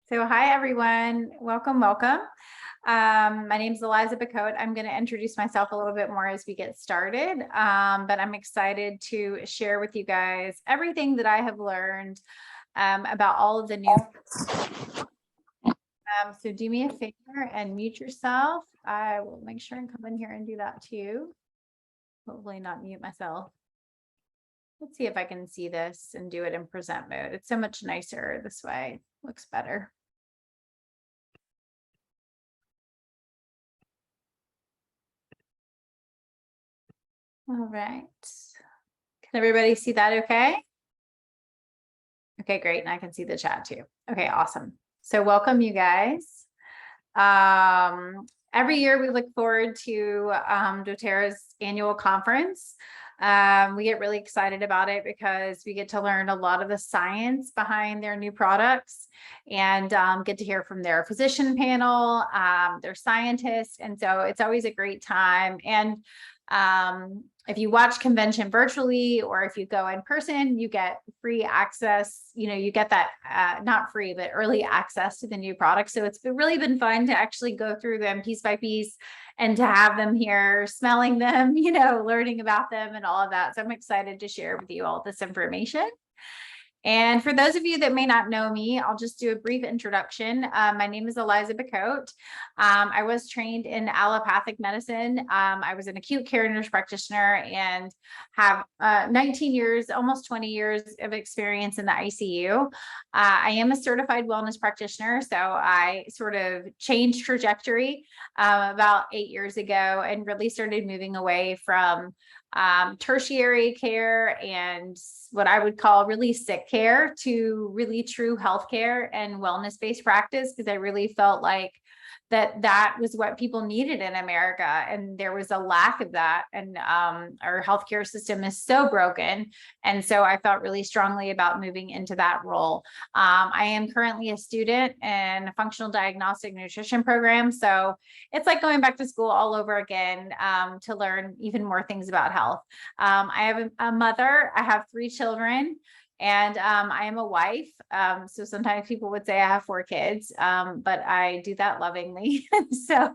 So hi, everyone. Welcome. My name is Eliza Bacote. I'm going to introduce myself a little bit more as we get started, but I'm excited to share with you guys everything that I have learned about all of the new. So do me a favor and mute yourself. I will make sure and come in here and do that too. Hopefully not mute myself. Let's see if I can see this and do it in present mode. It's so much nicer this way. Looks better. All right. Can everybody see that okay? Okay, great. And I can see the chat too. Okay, awesome. So welcome you guys. Every year we look forward to doTERRA's annual conference. We get really excited about it because we get to learn a lot of the science behind their new products and get to hear from their physician panel, their scientists. And so it's always a great time. And if you watch convention virtually, or if you go in person, you get free access, you get that, not free, but early access to the new products. So it's really been fun to actually go through them piece by piece and to have them here, smelling them, learning about them and all of that. So I'm excited to share with you all this information. And for those of you that may not know me, I'll just do a brief introduction. My name is Eliza Bacote. I was trained in allopathic medicine. I was an acute care nurse practitioner and have 19 years, almost 20 years of experience in the ICU. I am a certified wellness practitioner, so I sort of changed trajectory about 8 years ago and really started moving away from tertiary care and what I would call really sick care to really true healthcare and wellness-based practice, because I really felt like that was what people needed in America, and there was a lack of that, and our healthcare system is so broken, and so I felt really strongly about moving into that role. I am currently a student in a functional diagnostic nutrition program, so it's like going back to school all over again to learn even more things about health. I have a mother. I have 3 children. And I am a wife. So sometimes people would say I have 4 kids, but I do that lovingly. So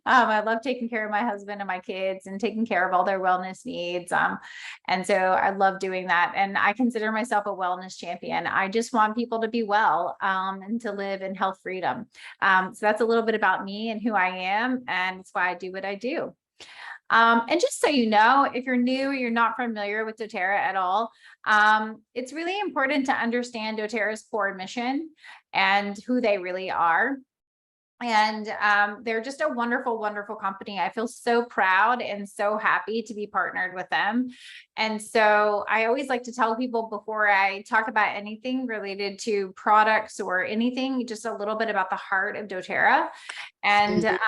I love taking care of my husband and my kids and taking care of all their wellness needs. And so I love doing that. And I consider myself a wellness champion. I just want people to be well and to live in health freedom. So that's a little bit about me and who I am. And it's why I do what I do. And just so you know, if you're new or you're not familiar with doTERRA at all, it's really important to understand doTERRA's core mission and who they really are. And they're just a wonderful, wonderful company. I feel so proud and so happy to be partnered with them. And so I always like to tell people before I talk about anything related to products or anything, just a little bit about the heart of doTERRA. And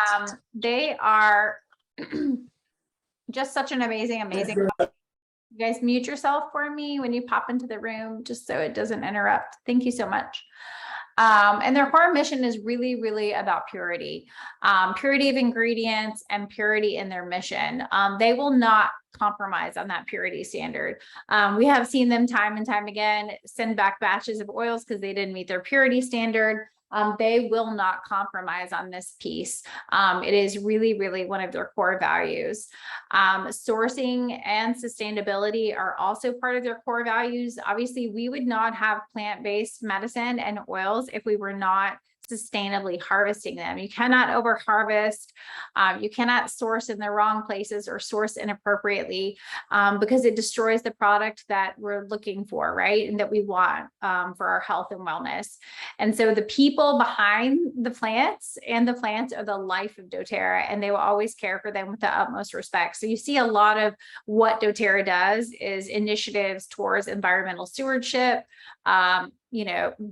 they are just such an amazing company. You guys mute yourself for me when you pop into the room, just so it doesn't interrupt. Thank you so much. And their core mission is really, really about purity, purity of ingredients and purity in their mission. They will not compromise on that purity standard. We have seen them time and time again send back batches of oils because they didn't meet their purity standard. They will not compromise on this piece. It is really, really one of their core values. Sourcing and sustainability are also part of their core values. Obviously, we would not have plant-based medicine and oils if we were not sustainably harvesting them. You cannot over harvest. You cannot source in the wrong places or source inappropriately because it destroys the product that we're looking for, right? And that we want for our health and wellness. And so the people behind the plants are the life of doTERRA, and they will always care for them with the utmost respect. So you see a lot of what doTERRA does is initiatives towards environmental stewardship,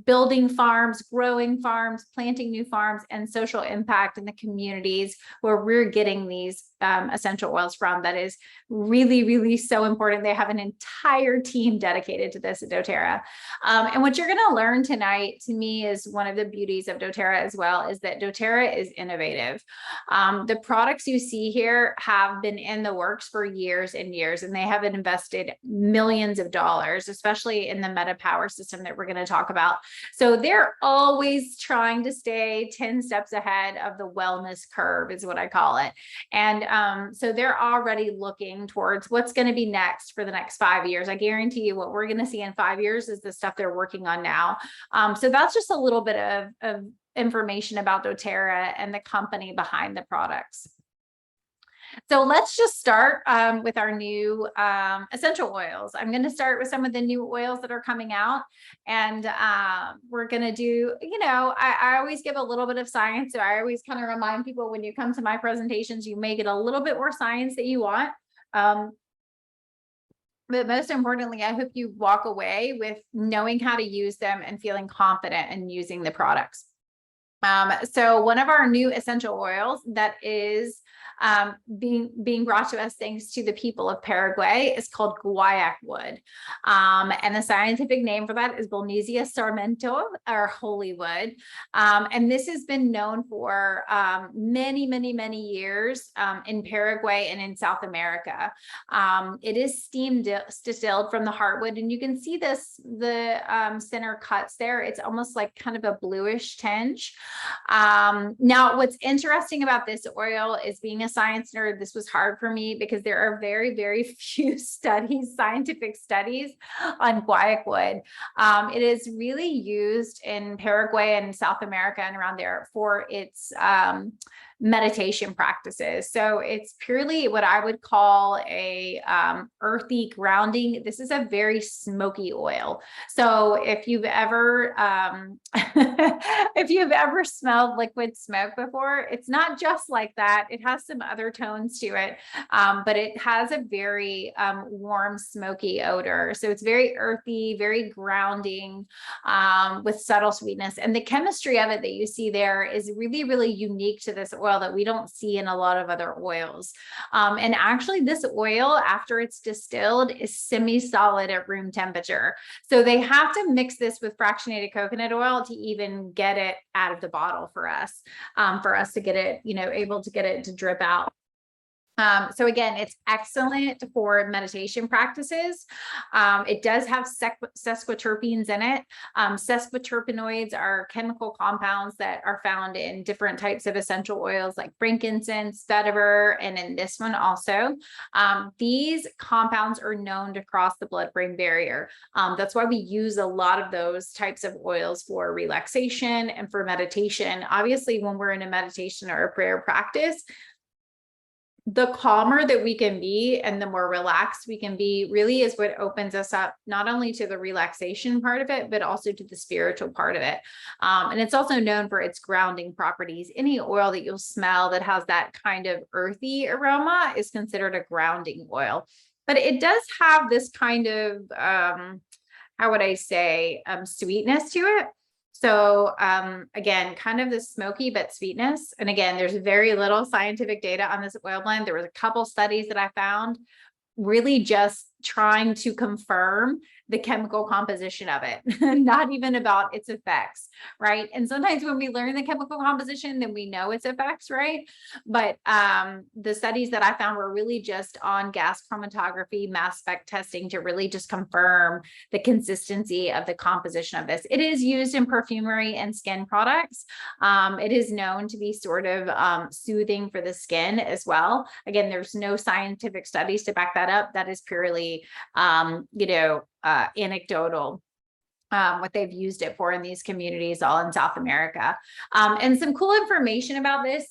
building farms, growing farms, planting new farms, and social impact in the communities where we're getting these essential oils from that is really, really so important. They have an entire team dedicated to this at doTERRA. And what you're going to learn tonight, to me, is one of the beauties of doTERRA as well, is that doTERRA is innovative. The products you see here have been in the works for years and years, and they have invested millions of dollars, especially in the Meta Power system that we're going to talk about. So they're always trying to stay 10 steps ahead of the wellness curve, is what I call it. And so they're already looking towards what's going to be next for the next 5 years. I guarantee you what we're going to see in 5 years is the stuff they're working on now. So that's just a little bit of information about doTERRA and the company behind the products. So let's just start with our new essential oils. I'm going to start with some of the new oils that are coming out, and we're going to do, I always give a little bit of science. So I always kind of remind people, when you come to my presentations, you may get a little bit more science that you want. But most importantly, I hope you walk away with knowing how to use them and feeling confident in using the products. So one of our new essential oils that is being brought to us thanks to the people of Paraguay is called guaiac wood. And the scientific name for that is Bollnesia sarmento, or holy wood. And this has been known for many, many, many years in Paraguay and in South America. It is steam distilled from the heartwood, and you can see this, the center cuts there. It's almost like kind of a bluish tinge. Now, what's interesting about this oil is, being a science nerd, this was hard for me because there are very, very few studies, scientific studies on guaiac wood. It is really used in Paraguay and South America and around there for its meditation practices. So it's purely what I would call a earthy grounding. This is a very smoky oil. So if you've ever if you've ever smelled liquid smoke before, it's not just like that. It has some other tones to it, but it has a very warm, smoky odor. So it's very earthy, very grounding, with subtle sweetness. And the chemistry of it that you see there is really, really unique to this oil that we don't see in a lot of other oils. And actually, this oil, after it's distilled, is semi-solid at room temperature. So they have to mix this with fractionated coconut oil to even get it out of the bottle for us to get it, able to get it to drip out. So again, it's excellent for meditation practices. It does have sesquiterpenes in it. Sesquiterpenoids are chemical compounds that are found in different types of essential oils like frankincense, vetiver, and in this one also. These compounds are known to cross the blood-brain barrier. That's why we use a lot of those types of oils for relaxation and for meditation. Obviously, when we're in a meditation or a prayer practice, the calmer that we can be and the more relaxed we can be really is what opens us up, not only to the relaxation part of it, but also to the spiritual part of it. And it's also known for its grounding properties. Any oil that you'll smell that has that kind of earthy aroma is considered a grounding oil. But it does have this kind of, how would I say, sweetness to it. So again, kind of the smoky, but sweetness. And again, there's very little scientific data on this oil blend. There was a couple studies that I found really just trying to confirm the chemical composition of it, not even about its effects, right? And sometimes when we learn the chemical composition, then we know its effects, right? But the studies that I found were really just on gas chromatography, mass spec testing to really just confirm the consistency of the composition of this. It is used in perfumery and skin products. It is known to be sort of soothing for the skin as well. Again, there's no scientific studies to back that up. That is purely, anecdotal, what they've used it for in these communities all in South America. And some cool information about this,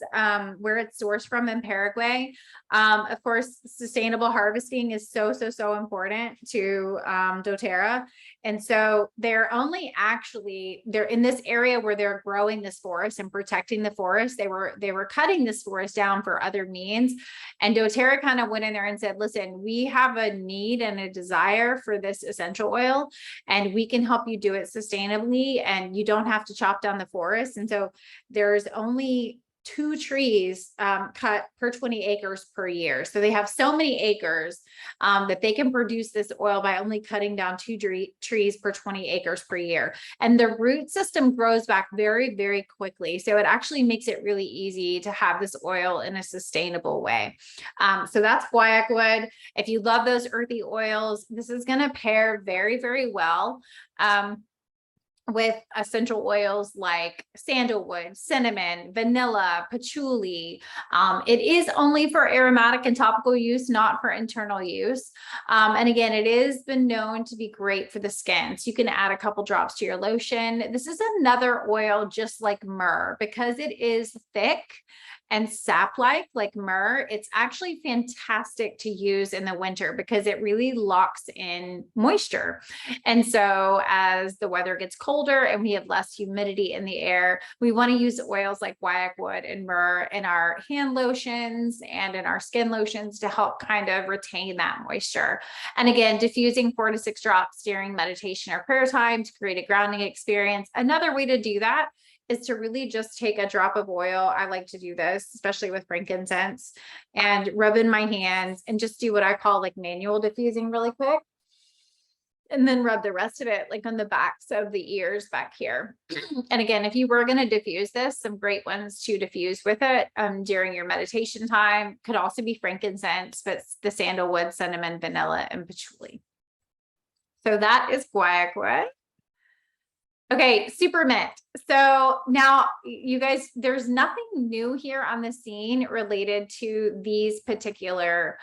where it's sourced from in Paraguay. Of course, sustainable harvesting is so important to doTERRA. And so they're in this area where they're growing this forest and protecting the forest. They were cutting this forest down for other means. And doTERRA kind of went in there and said, listen, we have a need and a desire for this essential oil, and we can help you do it sustainably, and you don't have to chop down the forest. And so there's only 2 trees cut per 20 acres per year. So they have so many acres that they can produce this oil by only cutting down 2 trees per 20 acres per year. And the root system grows back very, very quickly. So it actually makes it really easy to have this oil in a sustainable way. So that's guaiac wood. If you love those earthy oils, this is going to pair very, very well with essential oils like sandalwood, cinnamon, vanilla, patchouli. It is only for aromatic and topical use, not for internal use. And again, it has been known to be great for the skin. So you can add a couple drops to your lotion. This is another oil just like myrrh, because it is thick and sap-like myrrh. It's actually fantastic to use in the winter because it really locks in moisture. And so as the weather gets colder and we have less humidity in the air, we want to use oils like guaiac wood and myrrh in our hand lotions and in our skin lotions to help kind of retain that moisture. And again, diffusing 4 to 6 drops during meditation or prayer time to create a grounding experience. Another way to do that is to really just take a drop of oil. I like to do this, especially with frankincense, and rub in my hands and just do what I call like manual diffusing really quick. And then rub the rest of it like on the backs of the ears back here. And again, if you were going to diffuse this, some great ones to diffuse with it during your meditation time could also be frankincense, but the sandalwood, cinnamon, vanilla, and patchouli. So that is guaiac wood. Okay, super mint. So now you guys, there's nothing new here on the scene related to these particular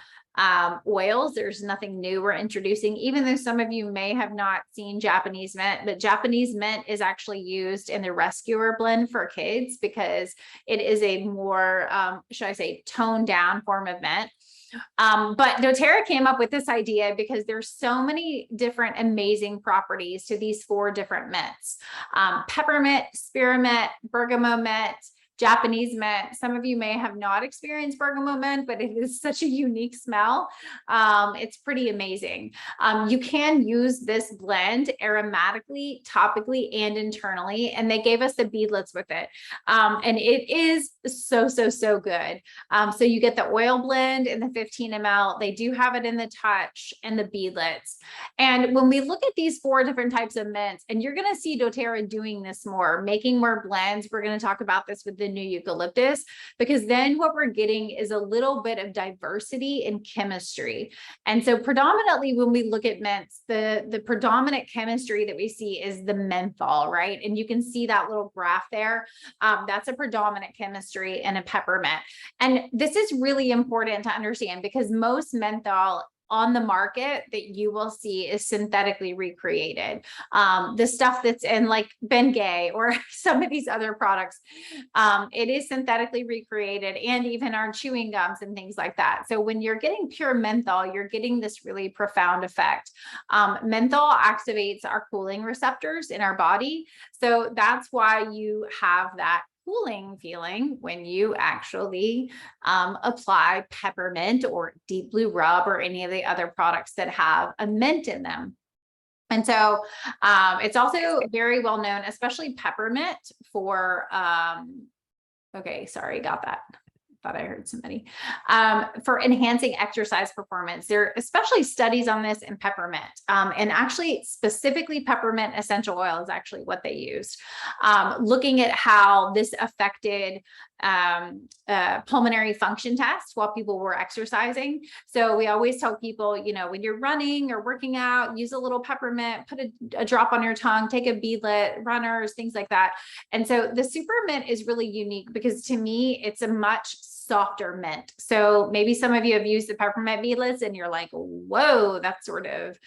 oils. There's nothing new we're introducing, even though some of you may have not seen Japanese mint, but Japanese mint is actually used in the rescuer blend for kids because it is a more, should I say, toned down form of mint. But doTERRA came up with this idea because there's so many different amazing properties to these 4 different mints. Peppermint, spearmint, bergamot mint, Japanese mint. Some of you may have not experienced bergamot mint, but it is such a unique smell. It's pretty amazing. You can use this blend aromatically, topically, and internally, and they gave us the beadlets with it. And it is so, so, so good. So you get the oil blend in the 15 ml. They do have it in the touch and the beadlets. And when we look at these 4 different types of mints, and you're going to see doTERRA doing this more, making more blends. We're going to talk about this with the new eucalyptus, because then what we're getting is a little bit of diversity in chemistry. And so predominantly when we look at mints, the predominant chemistry that we see is the menthol, right? And you can see that little graph there. That's a predominant chemistry in a peppermint. And this is really important to understand because most menthol on the market that you will see is synthetically recreated. The stuff that's in like Bengay or some of these other products, it is synthetically recreated, and even our chewing gums and things like that. So when you're getting pure menthol, you're getting this really profound effect. Menthol activates our cooling receptors in our body. So that's why you have that cooling feeling when you actually apply peppermint or deep blue rub or any of the other products that have a mint in them. And so it's also very well known, especially peppermint for, okay, sorry, got that. Thought I heard somebody, for enhancing exercise performance. There are especially studies on this in peppermint, and actually specifically peppermint essential oil is actually what they used, looking at how this affected pulmonary function tests while people were exercising. So we always tell people, you know, when you're running or working out, use a little peppermint, put a drop on your tongue, take a beadlet, runners, things like that. And so the super mint is really unique because to me, it's a much softer mint. So maybe some of you have used the peppermint beadlets and you're like, whoa, that's sort of,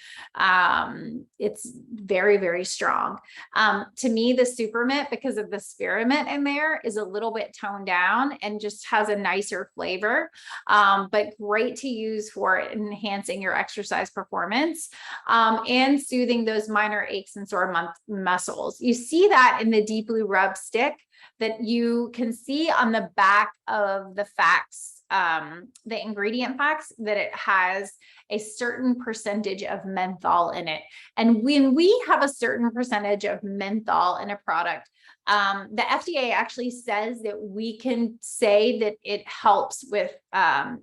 it's very, very strong. To me, the super mint, because of the spearmint in there, is a little bit toned down and just has a nicer flavor, but great to use for enhancing your exercise performance, and soothing those minor aches and sore muscles. You see that in the deep blue rub stick that you can see on the back of the facts the ingredient facts, that it has a certain percentage of menthol in it. And when we have a certain percentage of menthol in a product, the FDA actually says that we can say that it helps with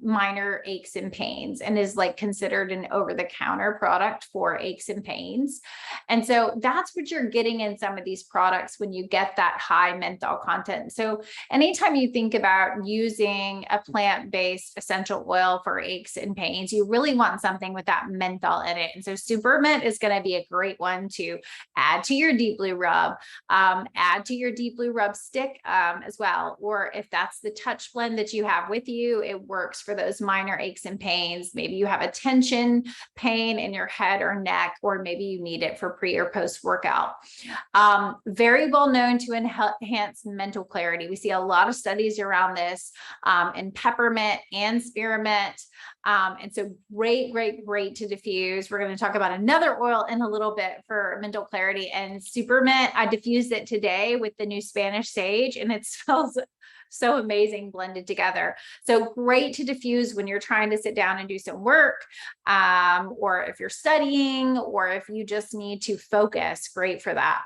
minor aches and pains, and is like considered an over-the-counter product for aches and pains. And so that's what you're getting in some of these products when you get that high menthol content. So anytime you think about using a plant-based essential oil for aches and pains, you really want something with that menthol in it. And so Super Mint is going to be a great one to add to your Deep Blue Rub, add to your Deep Blue Rub stick as well. Or if that's the touch blend that you have with you, it works for those minor aches and pains. Maybe you have a tension pain in your head or neck, or maybe you need it for pre or post workout. Very well known to enhance mental clarity. We see a lot of studies around this in peppermint and spearmint. And so great to diffuse. We're going to talk about another oil in a little bit for mental clarity, and Super Mint. I diffused it today with the new Spanish sage, and it smells so amazing blended together. So great to diffuse when you're trying to sit down and do some work, or if you're studying, or if you just need to focus. Great for that.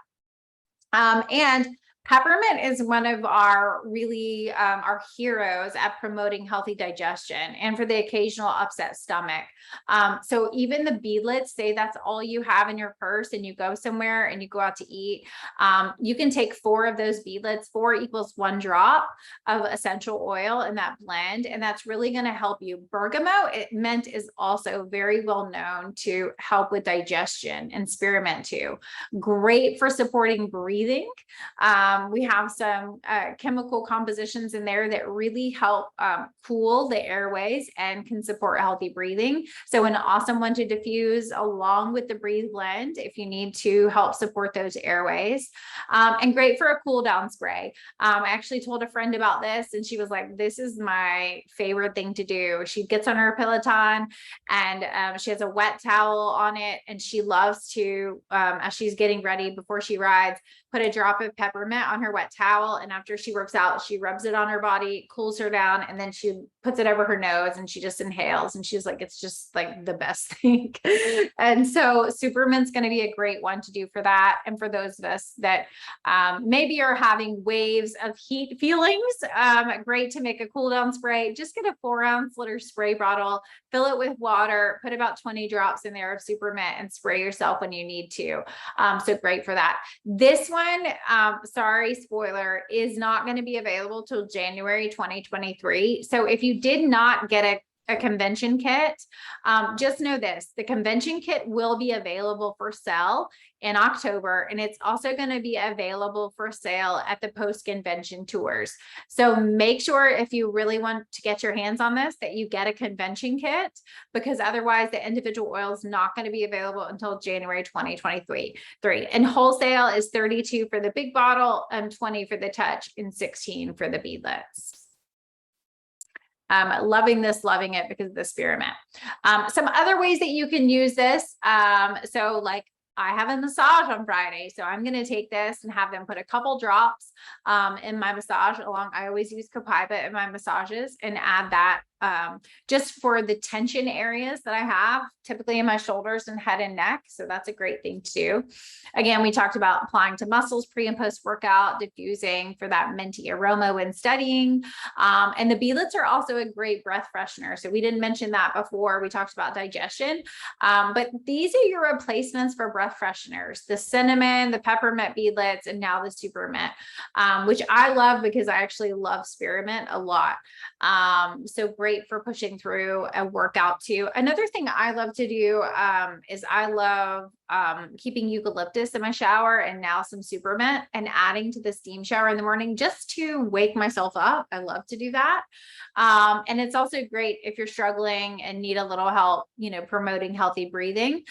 And peppermint is one of our really our heroes at promoting healthy digestion and for the occasional upset stomach. So even the beadlets, say that's all you have in your purse and you go somewhere and you go out to eat, you can take 4 of those beadlets. 4 equals 1 drop of essential oil in that blend, and that's really going to help you. Bergamot, mint is also very well known to help with digestion, and spearmint too. Great for supporting breathing. We have some chemical compositions in there that really help cool the airways and can support healthy breathing. So an awesome one to diffuse along with the Breathe blend if you need to help support those airways. And great for a cool down spray. I actually told a friend about this, and she was like, this is my favorite thing to do. She gets on her Peloton, and she has a wet towel on it, and she loves to, as she's getting ready before she rides, put a drop of peppermint on her wet towel. And after she works out, she rubs it on her body, cools her down, and then she puts it over her nose and she just inhales. And she's like, it's just like the best thing. And so Super Mint's going to be a great one to do for that. And for those of us that maybe are having waves of heat feelings, great to make a cool down spray. Just get a 4-ounce liter spray bottle, fill it with water, put about 20 drops in there of Super Mint, and spray yourself when you need to. So great for that. This one, sorry, spoiler, is not going to be available till January 2023. So if you did not get a convention kit, just know this: the convention kit will be available for sale in October, and it's also going to be available for sale at the post-convention tours. So make sure, if you really want to get your hands on this, that you get a convention kit, because otherwise the individual oil is not going to be available until January 2023. And wholesale is $32 for the big bottle, and $20 for the touch, and $16 for the beadlets. Loving it because of the spearmint. Some other ways that you can use this. So like, I have a massage on Friday, so I'm going to take this and have them put a couple drops in my massage along. I always use copaiba in my massages, and add that just for the tension areas that I have typically in my shoulders and head and neck. So that's a great thing to do. Again, we talked about applying to muscles pre and post workout, diffusing for that minty aroma when studying. And the beadlets are also a great breath freshener. So we didn't mention that before. We talked about digestion, but these are your replacements for breath fresheners: the cinnamon, the peppermint beadlets, and now the Super Mint, which I love because I actually love spearmint a lot. So great for pushing through a workout too. Another thing I love to do is I love keeping eucalyptus in my shower, and now some Super Mint, and adding to the steam shower in the morning just to wake myself up. I love to do that. And it's also great if you're struggling and need a little help, promoting healthy breathing.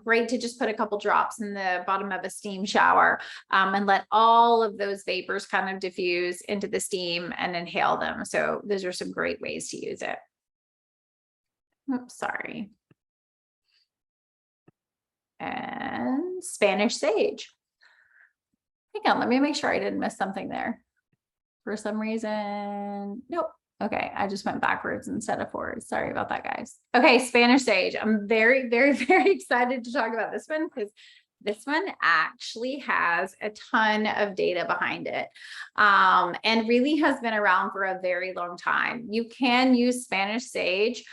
Great to just put a couple drops in the bottom of a steam shower, and let all of those vapors kind of diffuse into the steam and inhale them. So those are some great ways to use it. Oops, sorry. And Spanish sage. Hang on, let me make sure I didn't miss something there. For some reason, nope. Okay, I just went backwards instead of forwards. Sorry about that, guys. Okay, Spanish sage. I'm very, very, very excited to talk about this one because this one actually has a ton of data behind it, and really has been around for a very long time. You can use Spanish sage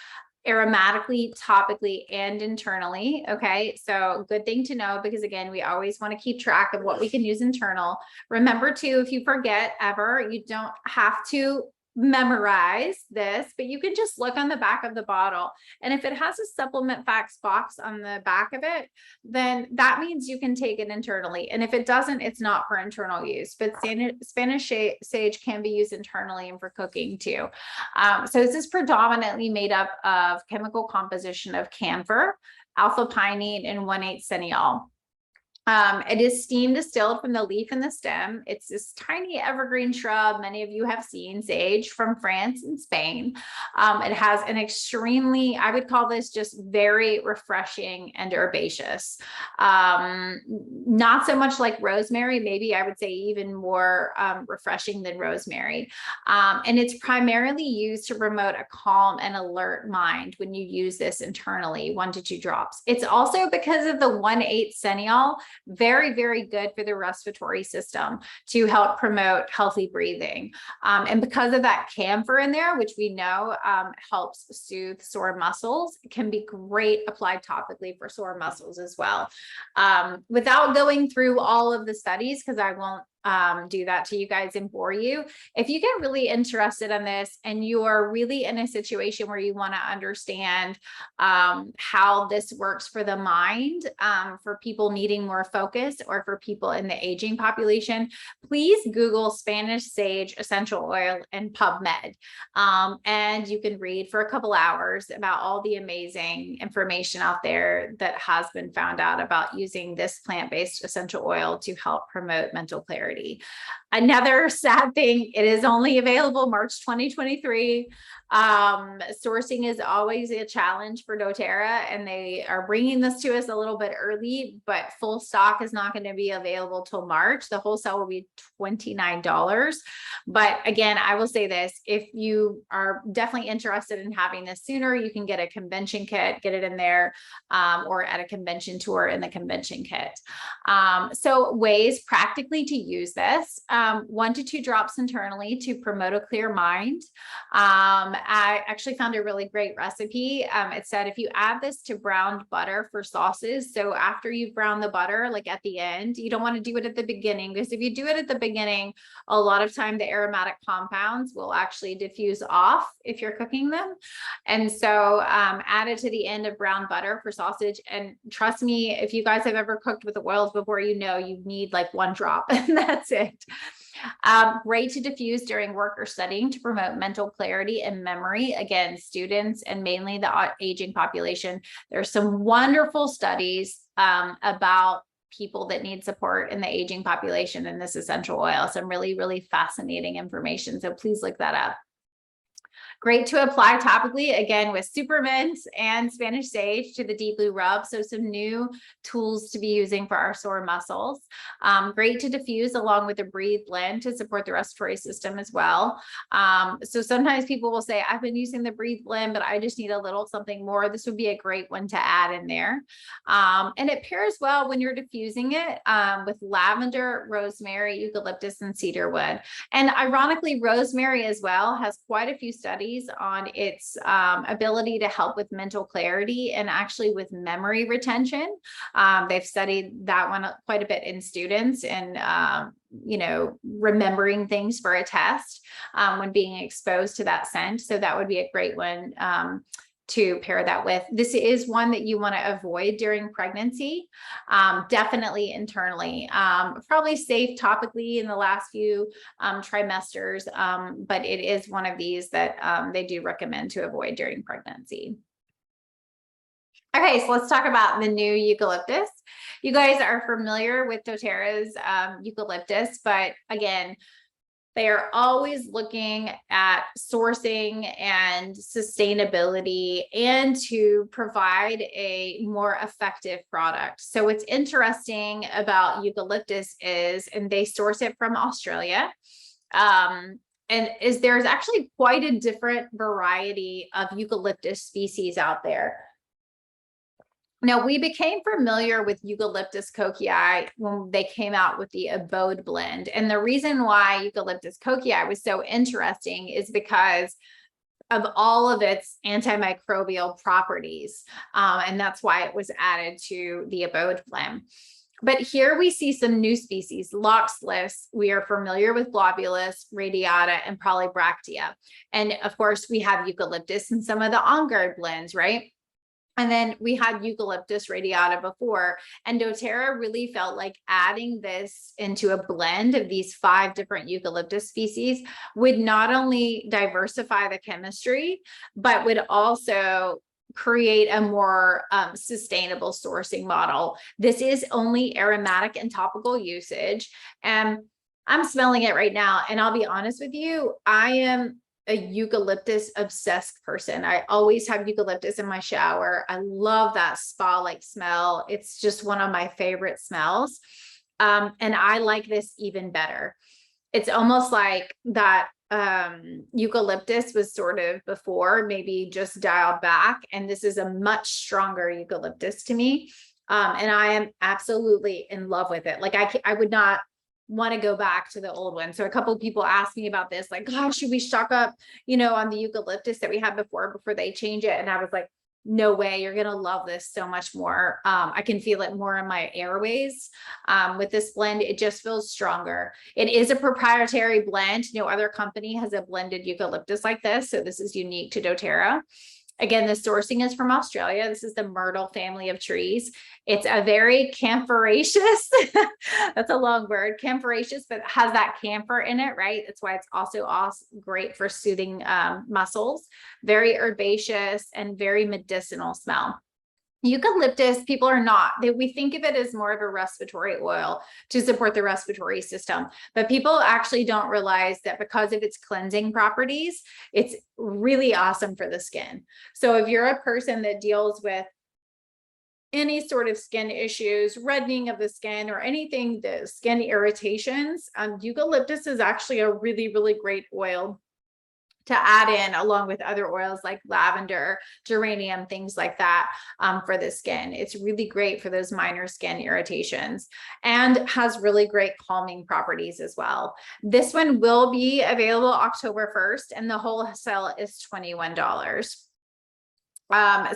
aromatically, topically, and internally. Okay, so good thing to know, because again, we always want to keep track of what we can use internal. Remember too, if you forget ever, you don't have to memorize this, but you can just look on the back of the bottle. And if it has a supplement facts box on the back of it, then that means you can take it internally. And if it doesn't, it's not for internal use, but Spanish sage can be used internally and for cooking too. So this is predominantly made up of chemical composition of camphor, alpha pinene, and 1,8 cineol. It is steam distilled from the leaf and the stem. It's this tiny evergreen shrub. Many of you have seen sage from France and Spain. It has an extremely, I would call this just very refreshing and herbaceous. Not so much like rosemary, maybe I would say even more refreshing than rosemary. And it's primarily used to promote a calm and alert mind when you use this internally, 1 to 2 drops. It's also, because of the 1,8 cineol, very, very good for the respiratory system to help promote healthy breathing. And because of that camphor in there, which we know helps soothe sore muscles, it can be great applied topically for sore muscles as well. Without going through all of the studies, because I won't do that to you guys and bore you. If you get really interested in this and you are really in a situation where you want to understand how this works for the mind, for people needing more focus or for people in the aging population, please Google Spanish sage essential oil and PubMed. And you can read for a couple hours about all the amazing information out there that has been found out about using this plant-based essential oil to help promote mental clarity. Another sad thing, it is only available March 2023. Sourcing is always a challenge for doTERRA, and they are bringing this to us a little bit early, but full stock is not going to be available till March. The wholesale will be $29. But again, I will say this, if you are definitely interested in having this sooner, you can get a convention kit, get it in there, or at a convention tour in the convention kit. So ways practically to use this, 1 to 2 drops internally to promote a clear mind. I actually found a really great recipe. It said if you add this to browned butter for sauces, so after you've browned the butter, like at the end, you don't want to do it at the beginning, because if you do it at the beginning, a lot of time the aromatic compounds will actually diffuse off if you're cooking them. And so add it to the end of brown butter for sausage. And trust me, if you guys have ever cooked with oils before, you know you need like 1 drop and that's it. Great to diffuse during work or studying to promote mental clarity and memory. Again, students and mainly the aging population. There's some wonderful studies about people that need support in the aging population in this essential oil. Some really, really fascinating information. So please look that up. Great to apply topically, again, with supermint and Spanish sage to the deep blue rub. So some new tools to be using for our sore muscles. Great to diffuse along with a breathe blend to support the respiratory system as well. So sometimes people will say, I've been using the breathe blend, but I just need a little something more. This would be a great one to add in there. And it pairs well when you're diffusing it with lavender, rosemary, eucalyptus, and cedarwood. And ironically, rosemary as well has quite a few studies on its ability to help with mental clarity and actually with memory retention. They've studied that one quite a bit in students and you know, remembering things for a test when being exposed to that scent. So that would be a great one to pair that with. This is one that you want to avoid during pregnancy, definitely internally, probably safe topically in the last few trimesters, but it is one of these that they do recommend to avoid during pregnancy. Okay, so let's talk about the new eucalyptus. You guys are familiar with doTERRA's eucalyptus, but again, they are always looking at sourcing and sustainability and to provide a more effective product. So what's interesting about eucalyptus is, and they source it from Australia, and there's actually quite a different variety of eucalyptus species out there. Now, we became familiar with Eucalyptus cochii when they came out with the abode blend. And the reason why Eucalyptus cochii was so interesting is because of all of its antimicrobial properties. And that's why it was added to the abode blend. But here we see some new species, Loxless. We are familiar with Globulus, Radiata, and Polybractea. And of course, we have eucalyptus in some of the on-guard blends, right? And then we had Eucalyptus radiata before, and doTERRA really felt like adding this into a blend of these 5 different eucalyptus species would not only diversify the chemistry, but would also create a more sustainable sourcing model. This is only aromatic and topical usage. And I'm smelling it right now. And I'll be honest with you, I am a eucalyptus obsessed person. I always have eucalyptus in my shower. I love that spa-like smell. It's just one of my favorite smells. And I like this even better. It's almost like that eucalyptus was sort of before, maybe just dialed back. And this is a much stronger eucalyptus to me. And I am absolutely in love with it. Like I would not want to go back to the old one. So a couple of people asked me about this, like, gosh, should we stock up, on the eucalyptus that we had before they change it? And I was like, no way, you're going to love this so much more. I can feel it more in my airways with this blend. It just feels stronger. It is a proprietary blend. No other company has a blended eucalyptus like this. So this is unique to doTERRA. Again, the sourcing is from Australia. This is the myrtle family of trees. It's a very camphoraceous, that's a long word, camphoraceous, but has that camphor in it, right? That's why it's also great for soothing muscles, very herbaceous and very medicinal smell. Eucalyptus, people are not, we think of it as more of a respiratory oil to support the respiratory system, but people actually don't realize that because of its cleansing properties, it's really awesome for the skin. So if you're a person that deals with any sort of skin issues, reddening of the skin, or anything, the skin irritations, eucalyptus is actually a really, really great oil to add in along with other oils like lavender, geranium, things like that for the skin. It's really great for those minor skin irritations and has really great calming properties as well. This one will be available October 1st and the wholesale is $21.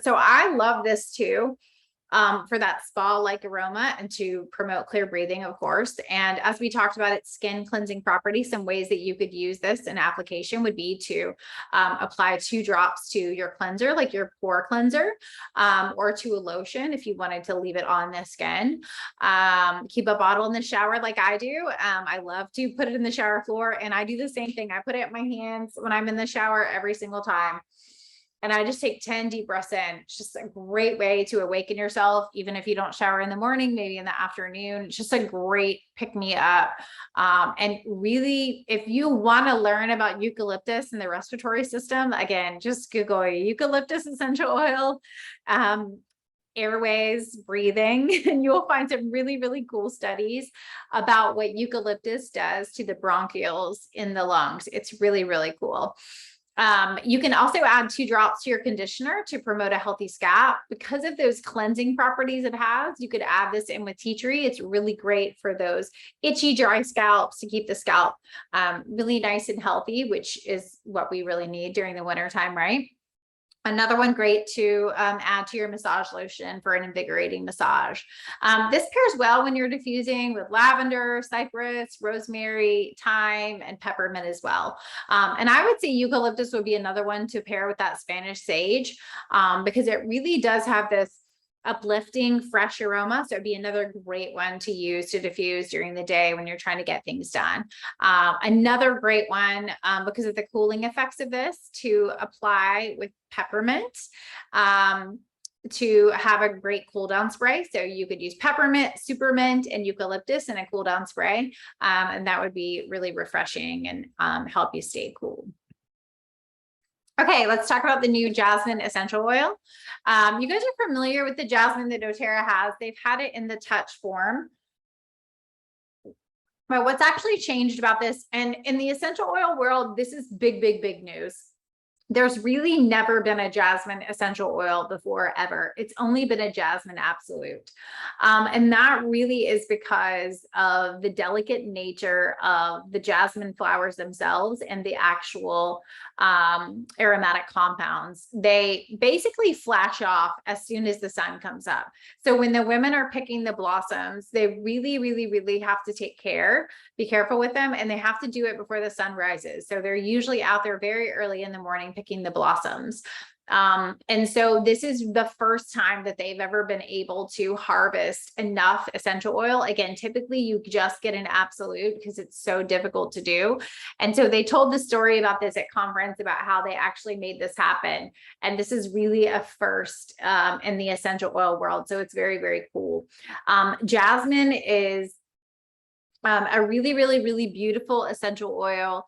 So I love this too. For that spa-like aroma and to promote clear breathing, of course. And as we talked about its skin cleansing properties, some ways that you could use this in application would be to apply 2 drops to your cleanser, like your pore cleanser, or to a lotion if you wanted to leave it on the skin. Keep a bottle in the shower like I do. I love to put it in the shower floor, and I do the same thing. I put it in my hands when I'm in the shower every single time. And I just take 10 deep breaths in. It's just a great way to awaken yourself, even if you don't shower in the morning, maybe in the afternoon. It's just a great pick me up. And really, if you want to learn about eucalyptus and the respiratory system, again, just Google eucalyptus essential oil, airways, breathing, and you will find some really, really cool studies about what eucalyptus does to the bronchioles in the lungs. It's really, really cool. You can also add 2 drops to your conditioner to promote a healthy scalp. Because of those cleansing properties it has, you could add this in with tea tree. It's really great for those itchy, dry scalps to keep the scalp really nice and healthy, which is what we really need during the winter time, right? Another one great to add to your massage lotion for an invigorating massage. This pairs well when you're diffusing with lavender, cypress, rosemary, thyme, and peppermint as well. And I would say eucalyptus would be another one to pair with that Spanish sage because it really does have this uplifting, fresh aroma. So it'd be another great one to use to diffuse during the day when you're trying to get things done. Another great one because of the cooling effects of this to apply with peppermint to have a great cool down spray. So you could use peppermint, supermint, and eucalyptus in a cool down spray. And that would be really refreshing and help you stay cool. Okay, let's talk about the new jasmine essential oil. You guys are familiar with the jasmine that doTERRA has. They've had it in the touch form. But what's actually changed about this, and in the essential oil world, this is big, big, big news. There's really never been a jasmine essential oil before, ever. It's only been a jasmine absolute. And that really is because of the delicate nature of the jasmine flowers themselves and the actual aromatic compounds. They basically flash off as soon as the sun comes up. So when the women are picking the blossoms, they really, really, really have to be careful with them, and they have to do it before the sun rises. So they're usually out there very early in the morning picking the blossoms. And so this is the first time that they've ever been able to harvest enough essential oil. Again, typically you just get an absolute because it's so difficult to do. And so they told the story about this at conference about how they actually made this happen. And this is really a first in the essential oil world. So it's very, very cool. Jasmine is a really, really, really beautiful essential oil.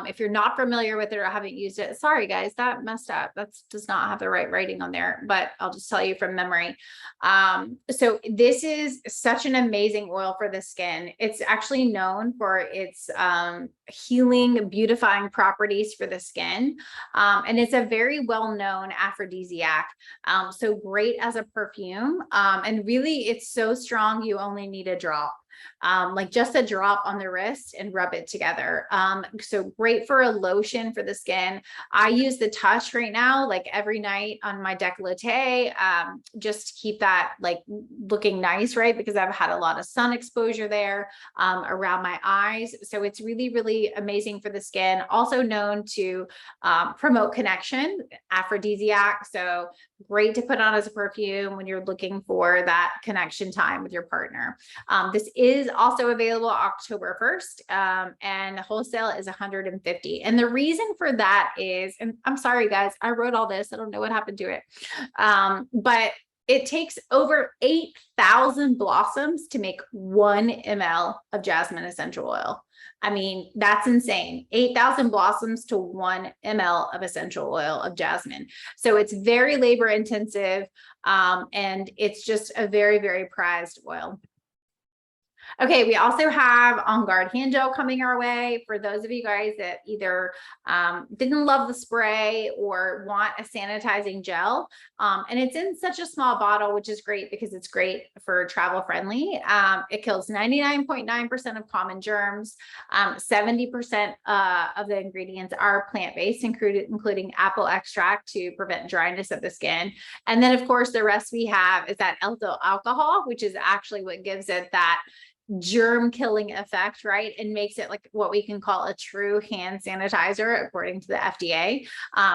If you're not familiar with it or haven't used it, sorry guys, that messed up. That does not have the right writing on there, but I'll just tell you from memory. So this is such an amazing oil for the skin. It's actually known for its healing, beautifying properties for the skin. And it's a very well-known aphrodisiac. So great as a perfume. And really it's so strong, you only need a drop. Like just a drop on the wrist and rub it together. So great for a lotion for the skin. I use the Touch right now, like every night on my décolleté, just to keep that like looking nice, right? Because I've had a lot of sun exposure there around my eyes. So it's really, really amazing for the skin. Also known to promote connection, aphrodisiac. So great to put on as a perfume when you're looking for that connection time with your partner. This is also available October 1st, and wholesale is $150. And the reason for that is, and I'm sorry guys, I wrote all this. I don't know what happened to it. But it takes over 8,000 blossoms to make 1 ml of jasmine essential oil. I mean, that's insane. 8,000 blossoms to 1 ml of essential oil of jasmine. So it's very labor intensive, and it's just a very, very prized oil. Okay, we also have On Guard hand gel coming our way for those of you guys that either didn't love the spray or want a sanitizing gel. And it's in such a small bottle, which is great because it's great for travel friendly. It kills 99.9% of common germs. 70% of the ingredients are plant-based, including apple extract to prevent dryness of the skin. And then of course, the rest we have is that ethyl alcohol, which is actually what gives it that germ killing effect, right? And makes it like what we can call a true hand sanitizer, according to the FDA,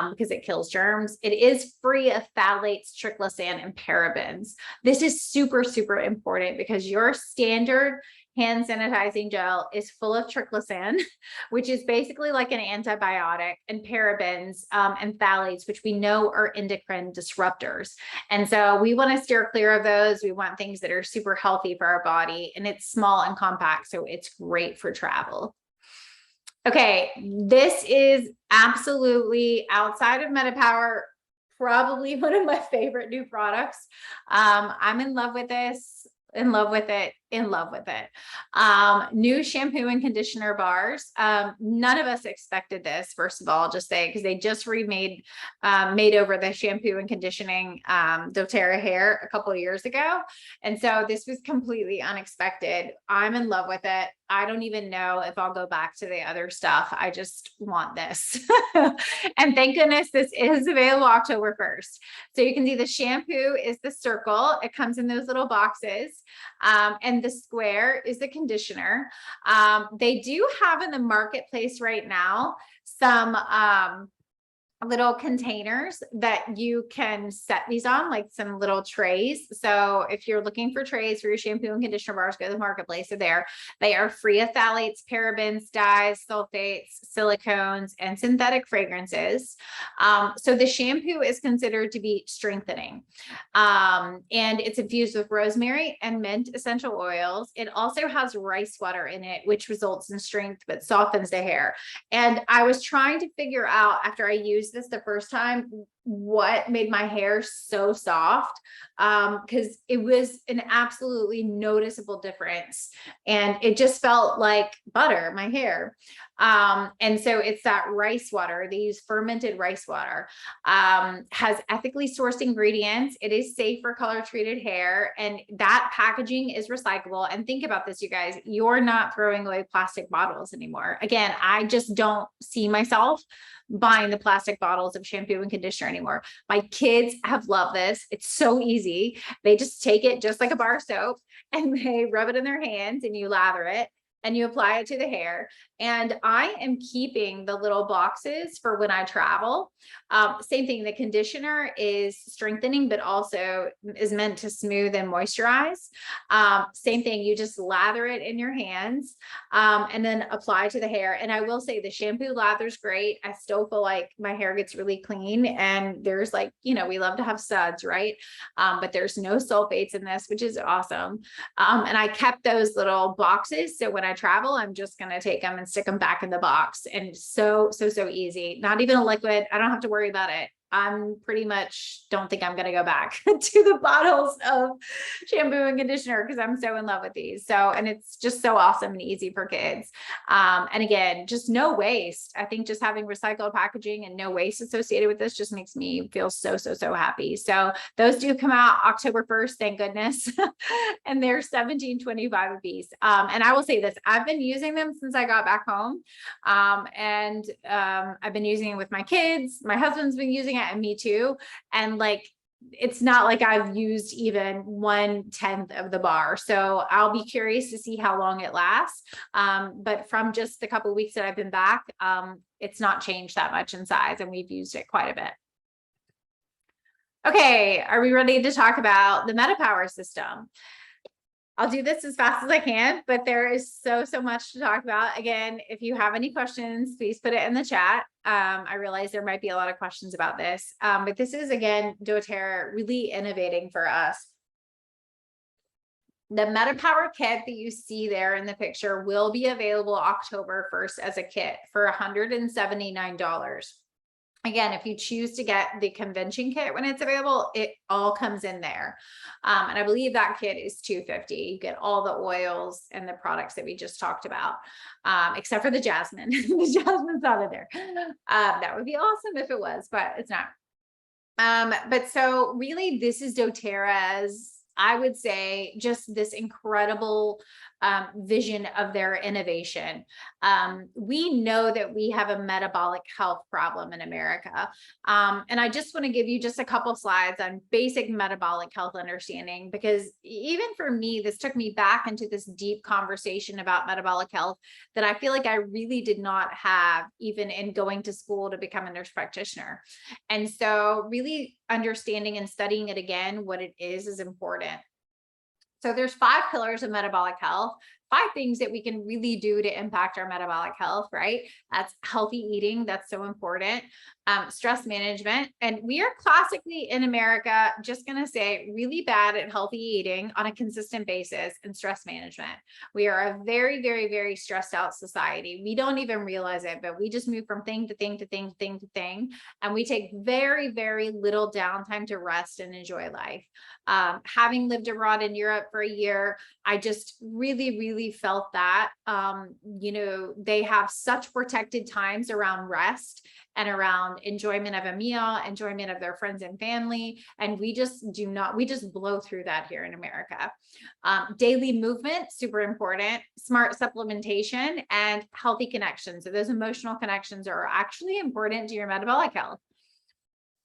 because it kills germs. It is free of phthalates, triclosan, and parabens. This is super, super important because your standard hand sanitizing gel is full of triclosan, which is basically like an antibiotic, and parabens and phthalates, which we know are endocrine disruptors. And so we want to steer clear of those. We want things that are super healthy for our body, and it's small and compact, so it's great for travel. Okay, this is absolutely outside of MetaPower, probably one of my favorite new products. I'm in love with this. In love with it. New shampoo and conditioner bars. None of us expected this, first of all, I'll just say, because they just made over the shampoo and conditioning doTERRA hair a couple of years ago. And so this was completely unexpected. I'm in love with it. I don't even know if I'll go back to the other stuff. I just want this. And thank goodness this is available October 1st. So you can see the shampoo is the circle. It comes in those little boxes. And the square is the conditioner. They do have in the marketplace right now some little containers that you can set these on, like some little trays. So if you're looking for trays for your shampoo and conditioner bars, go to the marketplace. They're there. They are free of phthalates, parabens, dyes, sulfates, silicones, and synthetic fragrances. So the shampoo is considered to be strengthening. And it's infused with rosemary and mint essential oils. It also has rice water in it, which results in strength but softens the hair. And I was trying to figure out, after I used this the first time, what made my hair so soft, because it was an absolutely noticeable difference, and it just felt like butter, my hair. And so it's that rice water. They use fermented rice water, has ethically sourced ingredients. It is safe for color treated hair, and that packaging is recyclable. And think about this, you guys, you're not throwing away plastic bottles anymore. Again, I just don't see myself buying the plastic bottles of shampoo and conditioner anymore. My kids have loved this. It's so easy. They just take it just like a bar of soap and they rub it in their hands, and you lather it and you apply it to the hair. And I am keeping the little boxes for when I travel. Same thing, the conditioner is strengthening, but also is meant to smooth and moisturize. Same thing, you just lather it in your hands, and then apply to the hair. And I will say the shampoo lather's great. I still feel like my hair gets really clean, and there's like, you know, we love to have suds, right? But there's no sulfates in this, which is awesome. And I kept those little boxes, so when I travel, I'm just going to take them and stick them back in the box. And so easy. Not even a liquid. I don't have to worry about it. I'm pretty much don't think I'm going to go back to the bottles of shampoo and conditioner because I'm so in love with these. So, and it's just so awesome and easy for kids. And again, just no waste. I think just having recycled packaging and no waste associated with this just makes me feel so happy. So those do come out October 1st, thank goodness. And they're $17.25 a piece. And I will say this, I've been using them since I got back home. I've been using it with my kids. My husband's been using it, and me too. And like, it's not like I've used even 1/10 of the bar. So I'll be curious to see how long it lasts. But from just the couple of weeks that I've been back, it's not changed that much in size, and we've used it quite a bit. Okay, are we ready to talk about the MetaPower system? I'll do this as fast as I can, but there is so much to talk about. Again, if you have any questions, please put it in the chat. I realize there might be a lot of questions about this, but this is, again, doTERRA really innovating for us. The MetaPower kit that you see there in the picture will be available October 1st as a kit for $179. Again, if you choose to get the convention kit when it's available, it all comes in there. And I believe that kit is $250. You get all the oils and the products that we just talked about, except for the jasmine. The jasmine's not in there. That would be awesome if it was, but it's not. But so really, this is doTERRA's, I would say, just this incredible vision of their innovation. We know that we have a metabolic health problem in America. And I just want to give you just a couple slides on basic metabolic health understanding, because even for me, this took me back into this deep conversation about metabolic health that I feel like I really did not have even in going to school to become a nurse practitioner. And so really understanding and studying it again, what it is important. So there's 5 pillars of metabolic health, 5 things that we can really do to impact our metabolic health, right? That's healthy eating. That's so important. Stress management. And we are classically in America, just going to say, really bad at healthy eating on a consistent basis and stress management. We are a very stressed out society. We don't even realize it, but we just move from thing to thing to thing to thing to thing. And we take very little downtime to rest and enjoy life. Having lived abroad in Europe for a year, I just really felt that, you know, they have such protected times around rest and around enjoyment of a meal, enjoyment of their friends and family. And we just do not, we just blow through that here in America. Daily movement, super important, smart supplementation, and healthy connections. So those emotional connections are actually important to your metabolic health.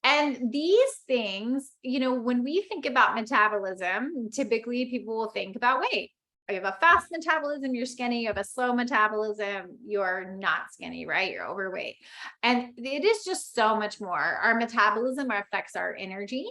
And these things, you know, when we think about metabolism, typically people will think about weight. You have a fast metabolism, you're skinny. You have a slow metabolism, you're not skinny, right? You're overweight. And it is just so much more. Our metabolism affects our energy,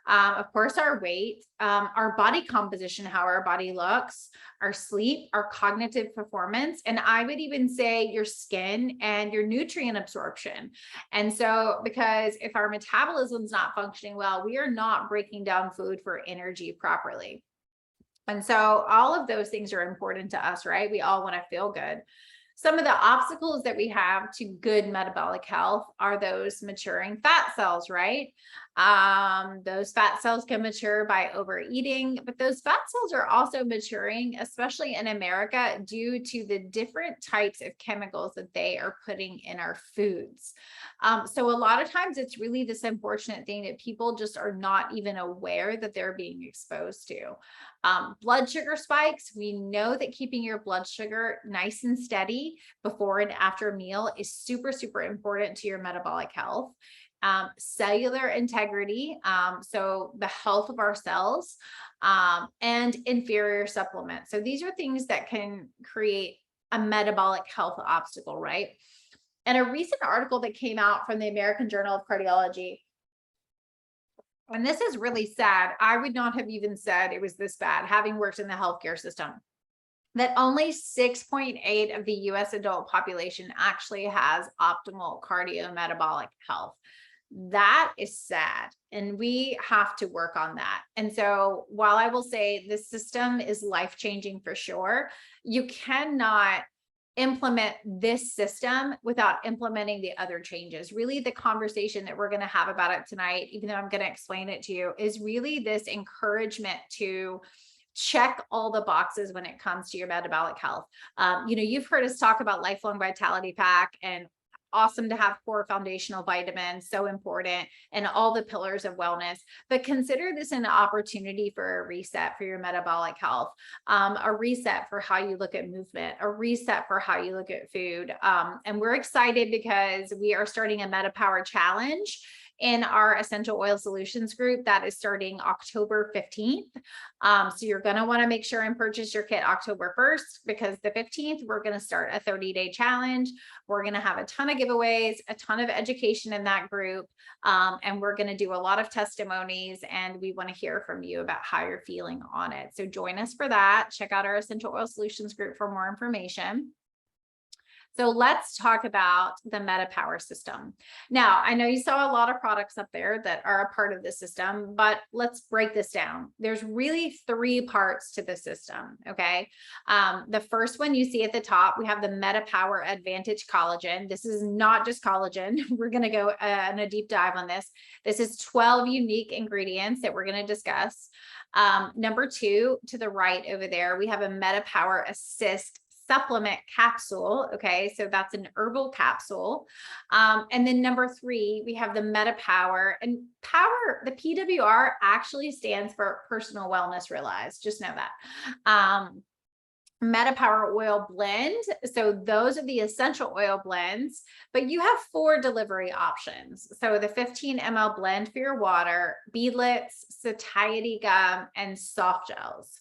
of course, our weight, our body composition, how our body looks, our sleep, our cognitive performance, and I would even say your skin and your nutrient absorption. And so, because if our metabolism is not functioning well, we are not breaking down food for energy properly. And so all of those things are important to us, right? We all want to feel good. Some of the obstacles that we have to good metabolic health are those maturing fat cells, right? Those fat cells can mature by overeating, but those fat cells are also maturing, especially in America, due to the different types of chemicals that they are putting in our foods. So a lot of times it's really this unfortunate thing that people just are not even aware that they're being exposed to. Blood sugar spikes. We know that keeping your blood sugar nice and steady before and after a meal is super, super important to your metabolic health. Cellular integrity, so the health of our cells, and inferior supplements. So these are things that can create a metabolic health obstacle, right? And a recent article that came out from the American Journal of Cardiology, and this is really sad. I would not have even said it was this bad, having worked in the healthcare system, that only 6.8 of the US adult population actually has optimal cardiometabolic health. That is sad. And we have to work on that. And so while I will say this system is life-changing for sure, you cannot implement this system without implementing the other changes. Really, the conversation that we're going to have about it tonight, even though I'm going to explain it to you, is really this encouragement to check all the boxes when it comes to your metabolic health. You've heard us talk about Lifelong Vitality Pack, and awesome to have core foundational vitamins, so important, and all the pillars of wellness. But consider this an opportunity for a reset for your metabolic health, a reset for how you look at movement, a reset for how you look at food. And we're excited because we are starting a MetaPower challenge in our essential oil solutions group that is starting October 15th. So you're going to want to make sure and purchase your kit October 1st, because the 15th, we're going to start a 30-day challenge. We're going to have a ton of giveaways, a ton of education in that group. And we're going to do a lot of testimonies, and we want to hear from you about how you're feeling on it. So join us for that. Check out our essential oil solutions group for more information. So let's talk about the MetaPower system. Now, I know you saw a lot of products up there that are a part of the system, but let's break this down. There's really 3 parts to the system, okay? The first one you see at the top, we have the MetaPower Advantage Collagen. This is not just collagen. We're going to go on a deep dive on this. This is 12 unique ingredients that we're going to discuss. Number 2, to the right over there, we have a MetaPower Assist supplement capsule. Okay, so that's an herbal capsule. And then number 3, we have the MetaPower, and power, the PWR actually stands for personal wellness realized. Just know that. MetaPower oil blend. So those are the essential oil blends, but you have 4 delivery options. So the 15 ml blend for your water, beadlets, satiety gum, and soft gels.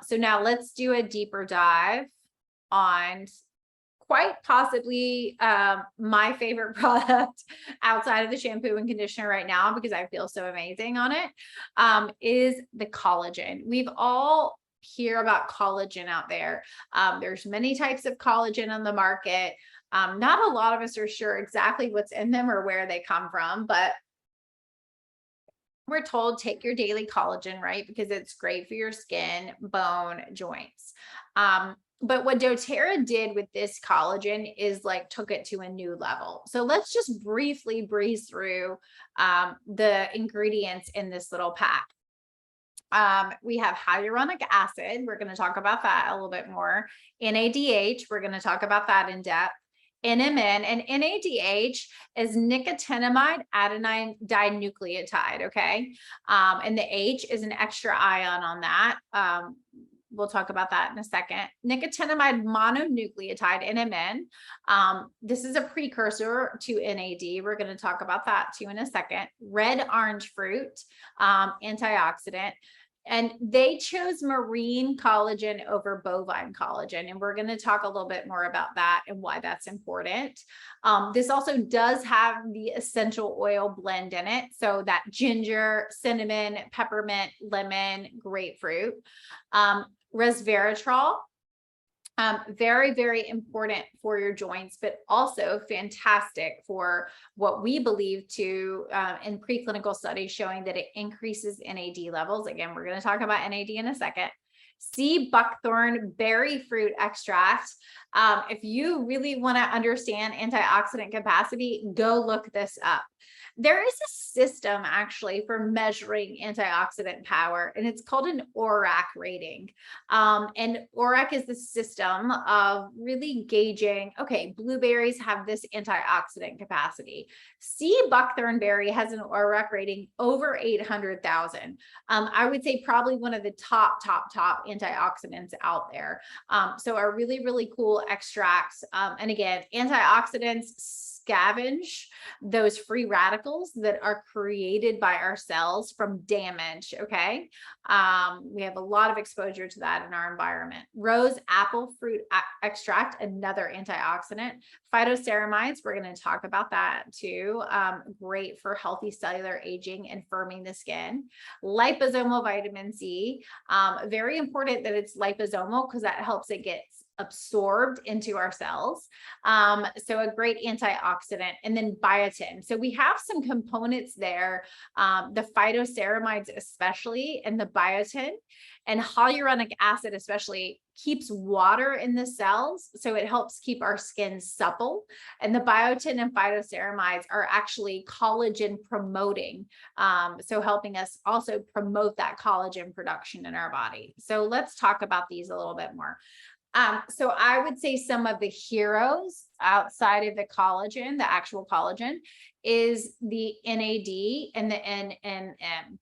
So now let's do a deeper dive on quite possibly my favorite product outside of the shampoo and conditioner right now, because I feel so amazing on it, is the collagen. We've all hear about collagen out there. There's many types of collagen on the market. Not a lot of us are sure exactly what's in them or where they come from, but we're told take your daily collagen, right? Because it's great for your skin, bone, joints. But what doTERRA did with this collagen is like took it to a new level. So let's just briefly breeze through the ingredients in this little pack. We have hyaluronic acid. We're going to talk about that a little bit more. NADH, we're going to talk about that in depth. NMN, and NADH is nicotinamide adenine dinucleotide, okay? And the H is an extra ion on that. We'll talk about that in a second. Nicotinamide mononucleotide, NMN. This is a precursor to NAD. We're going to talk about that too in a second. Red orange fruit, antioxidant. And they chose marine collagen over bovine collagen. And we're going to talk a little bit more about that and why that's important. This also does have the essential oil blend in it. So that ginger, cinnamon, peppermint, lemon, grapefruit. Resveratrol. Very, very important for your joints, but also fantastic for what we believe to in preclinical studies showing that it increases NAD levels. Again, we're going to talk about NAD in a second. Sea buckthorn berry fruit extract. If you really want to understand antioxidant capacity, go look this up. There is a system actually for measuring antioxidant power, and it's called an ORAC rating. And ORAC is the system of really gauging, okay, blueberries have this antioxidant capacity. Sea buckthorn berry has an ORAC rating over 800,000. I would say probably one of the top antioxidants out there. So are really, really cool extracts. And again, antioxidants scavenge those free radicals that are created by our cells from damage. Okay. We have a lot of exposure to that in our environment. Rose apple fruit extract, another antioxidant. Phytoceramides, we're going to talk about that too. Great for healthy cellular aging and firming the skin. Liposomal vitamin C, very important that it's liposomal because that helps it get absorbed into our cells. So a great antioxidant. And then biotin. So we have some components there, the phytoceramides especially, and the biotin, and hyaluronic acid especially keeps water in the cells. So it helps keep our skin supple. And the biotin and phytoceramides are actually collagen promoting. So helping us also promote that collagen production in our body. So let's talk about these a little bit more. So I would say some of the heroes outside of the collagen, the actual collagen, is the NAD and the NMN.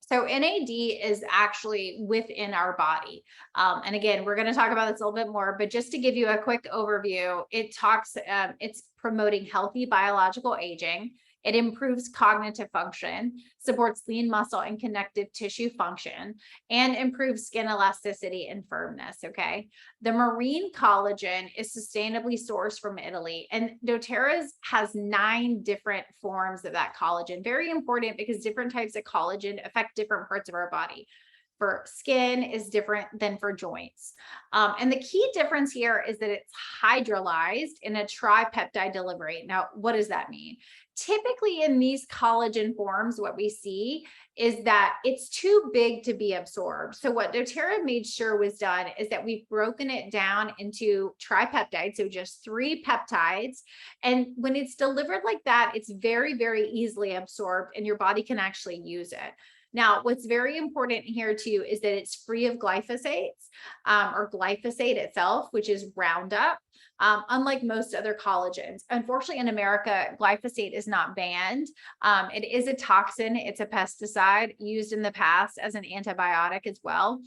So NAD is actually within our body. And again, we're going to talk about this a little bit more, but just to give you a quick overview, it's promoting healthy biological aging. It improves cognitive function, supports lean muscle and connective tissue function, and improves skin elasticity and firmness. Okay. The marine collagen is sustainably sourced from Italy, and doTERRA has 9 different forms of that collagen. Very important because different types of collagen affect different parts of our body. For skin is different than for joints. And the key difference here is that it's hydrolyzed in a tripeptide delivery. Now, what does that mean? Typically in these collagen forms, what we see is that it's too big to be absorbed. So what doTERRA made sure was done is that we've broken it down into tripeptides, so just 3 peptides. And when it's delivered like that, it's very, very easily absorbed and your body can actually use it. Now, what's very important here too is that it's free of glyphosates or glyphosate itself, which is Roundup. Unlike most other collagens. Unfortunately, in America, glyphosate is not banned. It is a toxin. It's a pesticide used in the past as an antibiotic as well.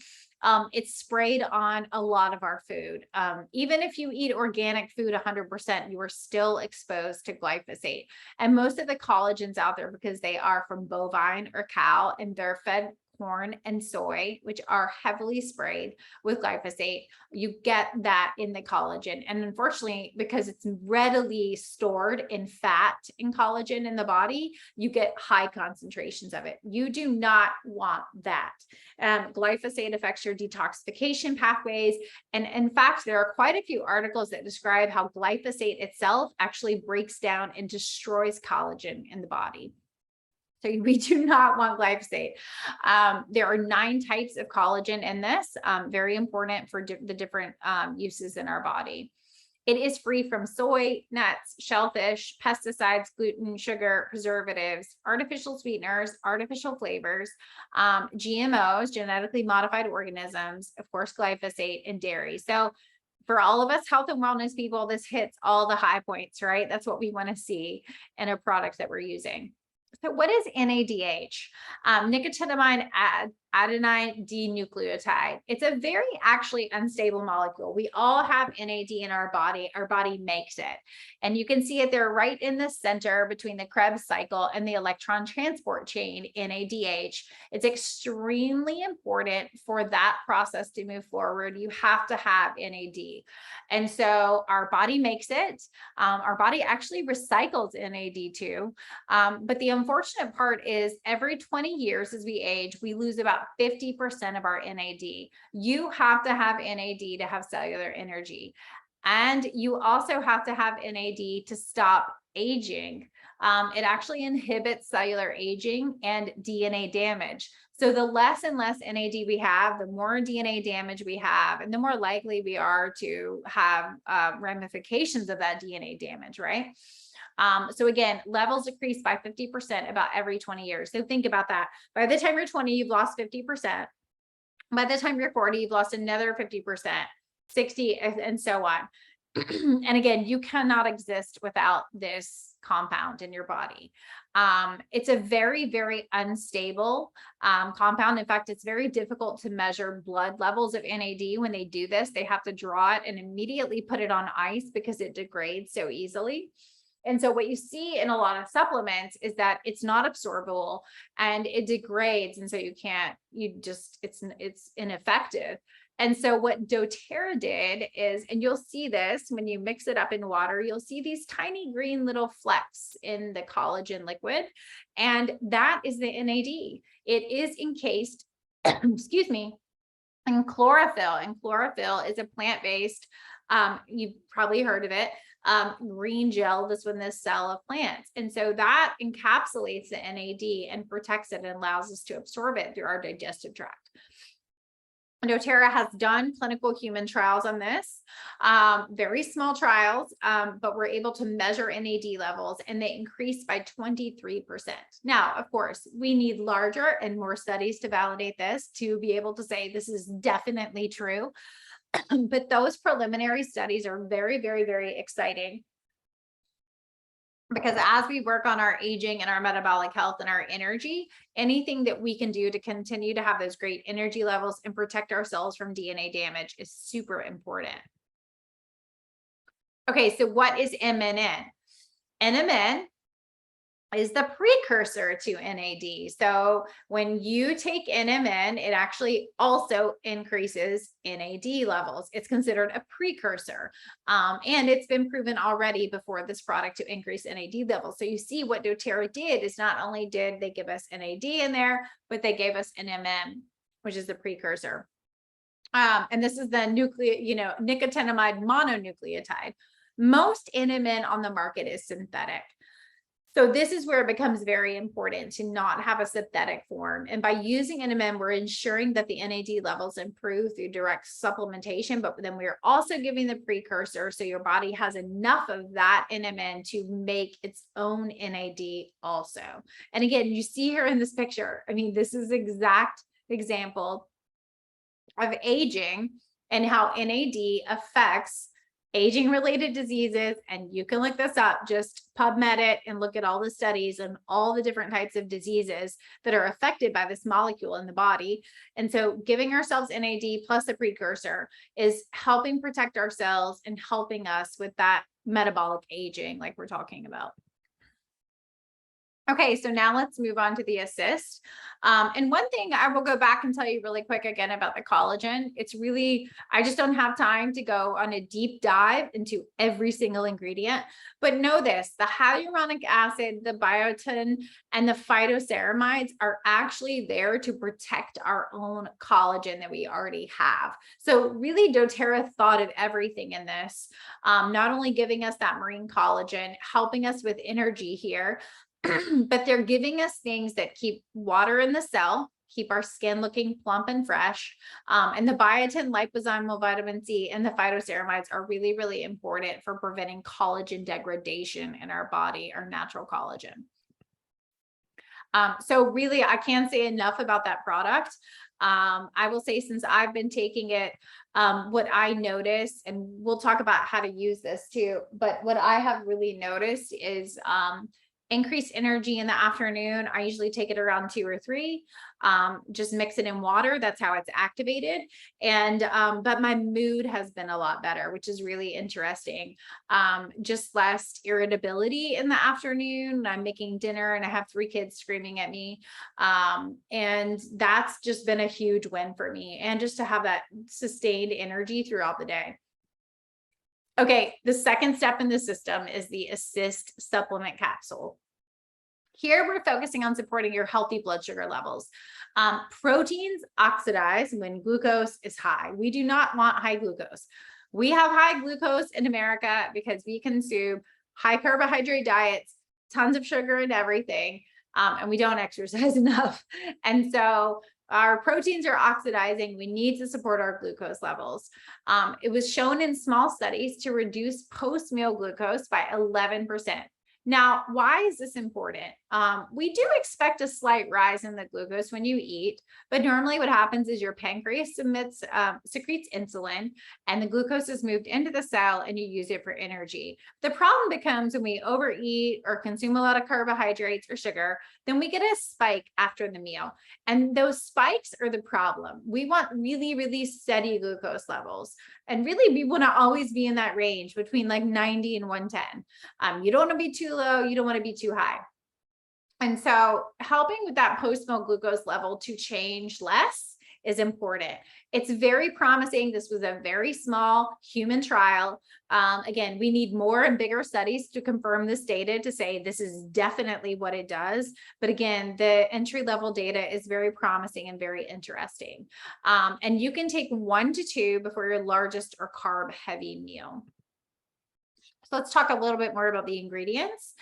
It's sprayed on a lot of our food. Even if you eat organic food 100%, you are still exposed to glyphosate. And most of the collagens out there, because they are from bovine or cow and they're fed corn and soy, which are heavily sprayed with glyphosate, you get that in the collagen. And unfortunately, because it's readily stored in fat in collagen in the body, you get high concentrations of it. You do not want that. Glyphosate affects your detoxification pathways. And in fact, there are quite a few articles that describe how glyphosate itself actually breaks down and destroys collagen in the body. So we do not want glyphosate. There are 9 types of collagen in this, very important for the different uses in our body. It is free from soy, nuts, shellfish, pesticides, gluten, sugar, preservatives, artificial sweeteners, artificial flavors, GMOs, genetically modified organisms, of course, glyphosate, and dairy. So for all of us health and wellness people, this hits all the high points, right? That's what we want to see in a product that we're using. So what is NADH? Nicotinamide adenine dinucleotide. It's a very actually unstable molecule. We all have NAD in our body. Our body makes it. And you can see it there right in the center between the Krebs cycle and the electron transport chain, NADH. It's extremely important for that process to move forward. You have to have NAD. And so our body makes it. Our body actually recycles NAD too. But the unfortunate part is every 20 years as we age, we lose about 50% of our NAD. You have to have NAD to have cellular energy. And you also have to have NAD to stop aging. It actually inhibits cellular aging and DNA damage. So the less and less NAD we have, the more DNA damage we have, and the more likely we are to have ramifications of that DNA damage, right? So again, levels decrease by 50% about every 20 years. So think about that. By the time you're 20, you've lost 50%. By the time you're 40, you've lost another 50%, 60, and so on. And again, you cannot exist without this compound in your body. It's a very, very unstable compound. In fact, it's very difficult to measure blood levels of NAD when they do this. They have to draw it and immediately put it on ice because it degrades so easily. And so what you see in a lot of supplements is that it's not absorbable and it degrades. And so it's ineffective. And so what doTERRA did is, and you'll see this when you mix it up in water, you'll see these tiny green little flecks in the collagen liquid. And that is the NAD. It is encased, excuse me, in chlorophyll. And chlorophyll is a plant-based, you've probably heard of it, green gel that's within this cell of plants. And so that encapsulates the NAD and protects it and allows us to absorb it through our digestive tract. doTERRA has done clinical human trials on this, very small trials, but we're able to measure NAD levels and they increased by 23%. Now, of course, we need larger and more studies to validate this to be able to say this is definitely true. But those preliminary studies are very, very, very exciting because as we work on our aging and our metabolic health and our energy, anything that we can do to continue to have those great energy levels and protect ourselves from DNA damage is super important. Okay, so what is MNN? NMN is the precursor to NAD. So when you take NMN, it actually also increases NAD levels. It's considered a precursor. And it's been proven already before this product to increase NAD levels. So you see what doTERRA did is not only did they give us NAD in there, but they gave us NMN, which is the precursor. And this is the nicotinamide mononucleotide. Most NMN on the market is synthetic. So this is where it becomes very important to not have a synthetic form. And by using NMN, we're ensuring that the NAD levels improve through direct supplementation, but then we're also giving the precursor so your body has enough of that NMN to make its own NAD also. And again, you see here in this picture, I mean, this is exact example of aging and how NAD affects aging related diseases. And you can look this up, just PubMed it and look at all the studies and all the different types of diseases that are affected by this molecule in the body. And so giving ourselves NAD plus a precursor is helping protect ourselves and helping us with that metabolic aging like we're talking about. Okay, so now let's move on to the assist. And one thing I will go back and tell you really quick again about the collagen. It's really, I just don't have time to go on a deep dive into every single ingredient, but know this, the hyaluronic acid, the biotin, and the phytoceramides are actually there to protect our own collagen that we already have. So really doTERRA thought of everything in this, not only giving us that marine collagen, helping us with energy here, but they're giving us things that keep water in the cell, keep our skin looking plump and fresh. And the biotin, liposomal vitamin C, and the phytoceramides are really, really important for preventing collagen degradation in our body, our natural collagen. So really, I can't say enough about that product. I will say since I've been taking it, what I noticed, and we'll talk about how to use this too, but what I have really noticed is increased energy in the afternoon. I usually take it around 2 or 3, just mix it in water. That's how it's activated. And, but my mood has been a lot better, which is really interesting. Just less irritability in the afternoon. I'm making dinner and I have 3 kids screaming at me. And that's just been a huge win for me. And just to have that sustained energy throughout the day. Okay, the second step in the system is the Assist supplement capsule. Here we're focusing on supporting your healthy blood sugar levels. Proteins oxidize when glucose is high. We do not want high glucose. We have high glucose in America because we consume high carbohydrate diets, tons of sugar and everything, and we don't exercise enough. And so our proteins are oxidizing. We need to support our glucose levels. It was shown in small studies to reduce post-meal glucose by 11%. Now, why is this important? We do expect a slight rise in the glucose when you eat, but normally what happens is your pancreas secretes insulin, and the glucose is moved into the cell and you use it for energy. The problem becomes when we overeat or consume a lot of carbohydrates or sugar, then we get a spike after the meal. And those spikes are the problem. We want really, really steady glucose levels. And really, we want to always be in that range between like 90 and 110. You don't want to be too low. You don't want to be too high. And so helping with that post-meal glucose level to change less is important. It's very promising. This was a very small human trial. Again, we need more and bigger studies to confirm this data to say this is definitely what it does. But again, the entry level data is very promising and very interesting. And you can take 1 to 2 before your largest or carb heavy meal. So let's talk a little bit more about the ingredients.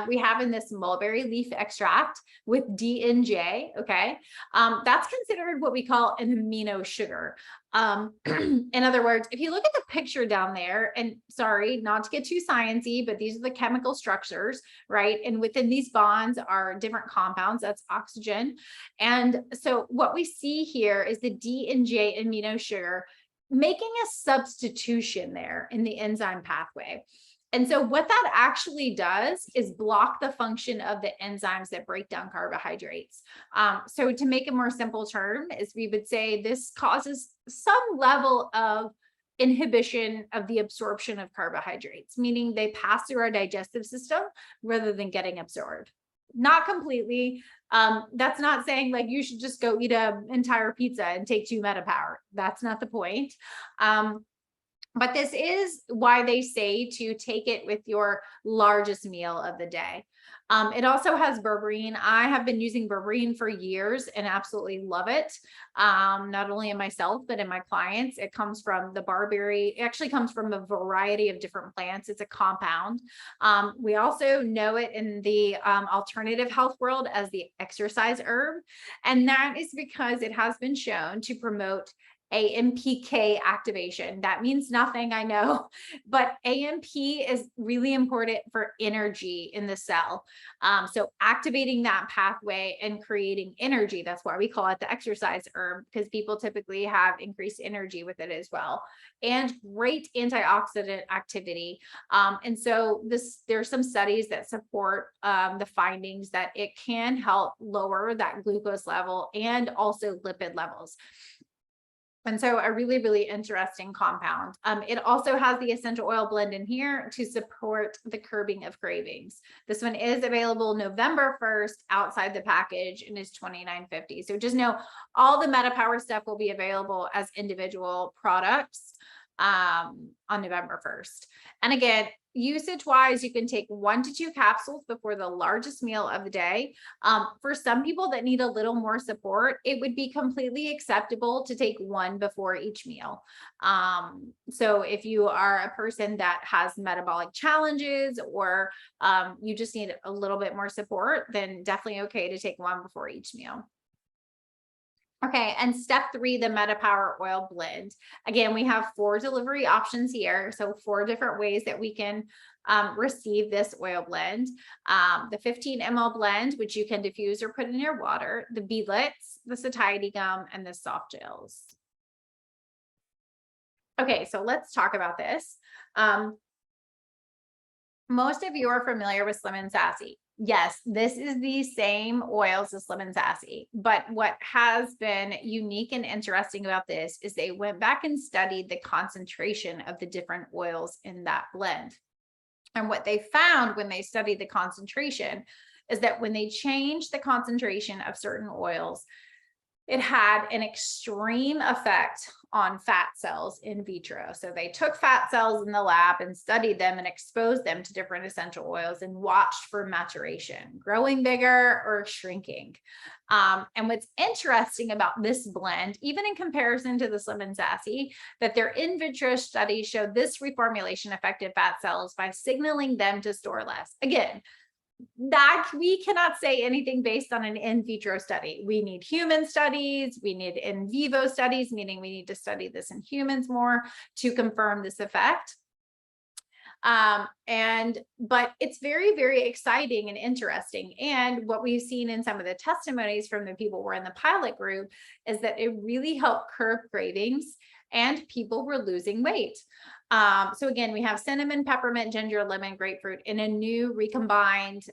We have in this mulberry leaf extract with DNJ, okay? That's considered what we call an amino sugar. In other words, if you look at the picture down there, and sorry, not to get too sciencey, but these are the chemical structures, right? And within these bonds are different compounds, that's oxygen. And so what we see here is the DNJ amino sugar making a substitution there in the enzyme pathway. And so what that actually does is block the function of the enzymes that break down carbohydrates. So to make a more simple term is we would say this causes some level of inhibition of the absorption of carbohydrates, meaning they pass through our digestive system rather than getting absorbed. Not completely. That's not saying like you should just go eat an entire pizza and take 2 MetaPower. That's not the point. But this is why they say to take it with your largest meal of the day. It also has berberine. I have been using berberine for years and absolutely love it. Not only in myself, but in my clients. It comes from the barberry. It actually comes from a variety of different plants. It's a compound. We also know it in the alternative health world as the exercise herb. And that is because it has been shown to promote AMPK activation. That means nothing, I know, but AMP is really important for energy in the cell. So activating that pathway and creating energy, that's why we call it the exercise herb, because people typically have increased energy with it as well. And great antioxidant activity. And so there's some studies that support the findings that it can help lower that glucose level and also lipid levels. And so a really, really interesting compound. It also has the essential oil blend in here to support the curbing of cravings. This one is available November 1st outside the package and is $29.50. So just know all the MetaPower stuff will be available as individual products on November 1st. And again, usage wise, you can take 1 to 2 capsules before the largest meal of the day. For some people that need a little more support, it would be completely acceptable to take 1 before each meal. So if you are a person that has metabolic challenges or you just need a little bit more support, then definitely okay to take 1 before each meal. Okay, and step 3, the MetaPower oil blend. Again, we have 4 delivery options here. So 4 different ways that we can receive this oil blend. The 15 ml blend, which you can diffuse or put in your water, the beadlets, the satiety gum, and the soft gels. Okay, so let's talk about this. Most of you are familiar with Slim and Sassy. Yes, this is the same oils as Slim and Sassy, but what has been unique and interesting about this is they went back and studied the concentration of the different oils in that blend. And what they found when they studied the concentration is that when they changed the concentration of certain oils, It had an extreme effect on fat cells in vitro. So they took fat cells in the lab and studied them and exposed them to different essential oils and watched for maturation, growing bigger or shrinking. And what's interesting about this blend, even in comparison to the Slim and Sassy, that their in vitro studies showed this reformulation affected fat cells by signaling them to store less. Again, that we cannot say anything based on an in vitro study. We need human studies, we need in vivo studies, meaning we need to study this in humans more to confirm this effect. But it's very, very exciting and interesting. And what we've seen in some of the testimonies from the people who were in the pilot group is that it really helped curb cravings and people were losing weight. So again, we have cinnamon, peppermint, ginger, lemon, grapefruit in a new recombined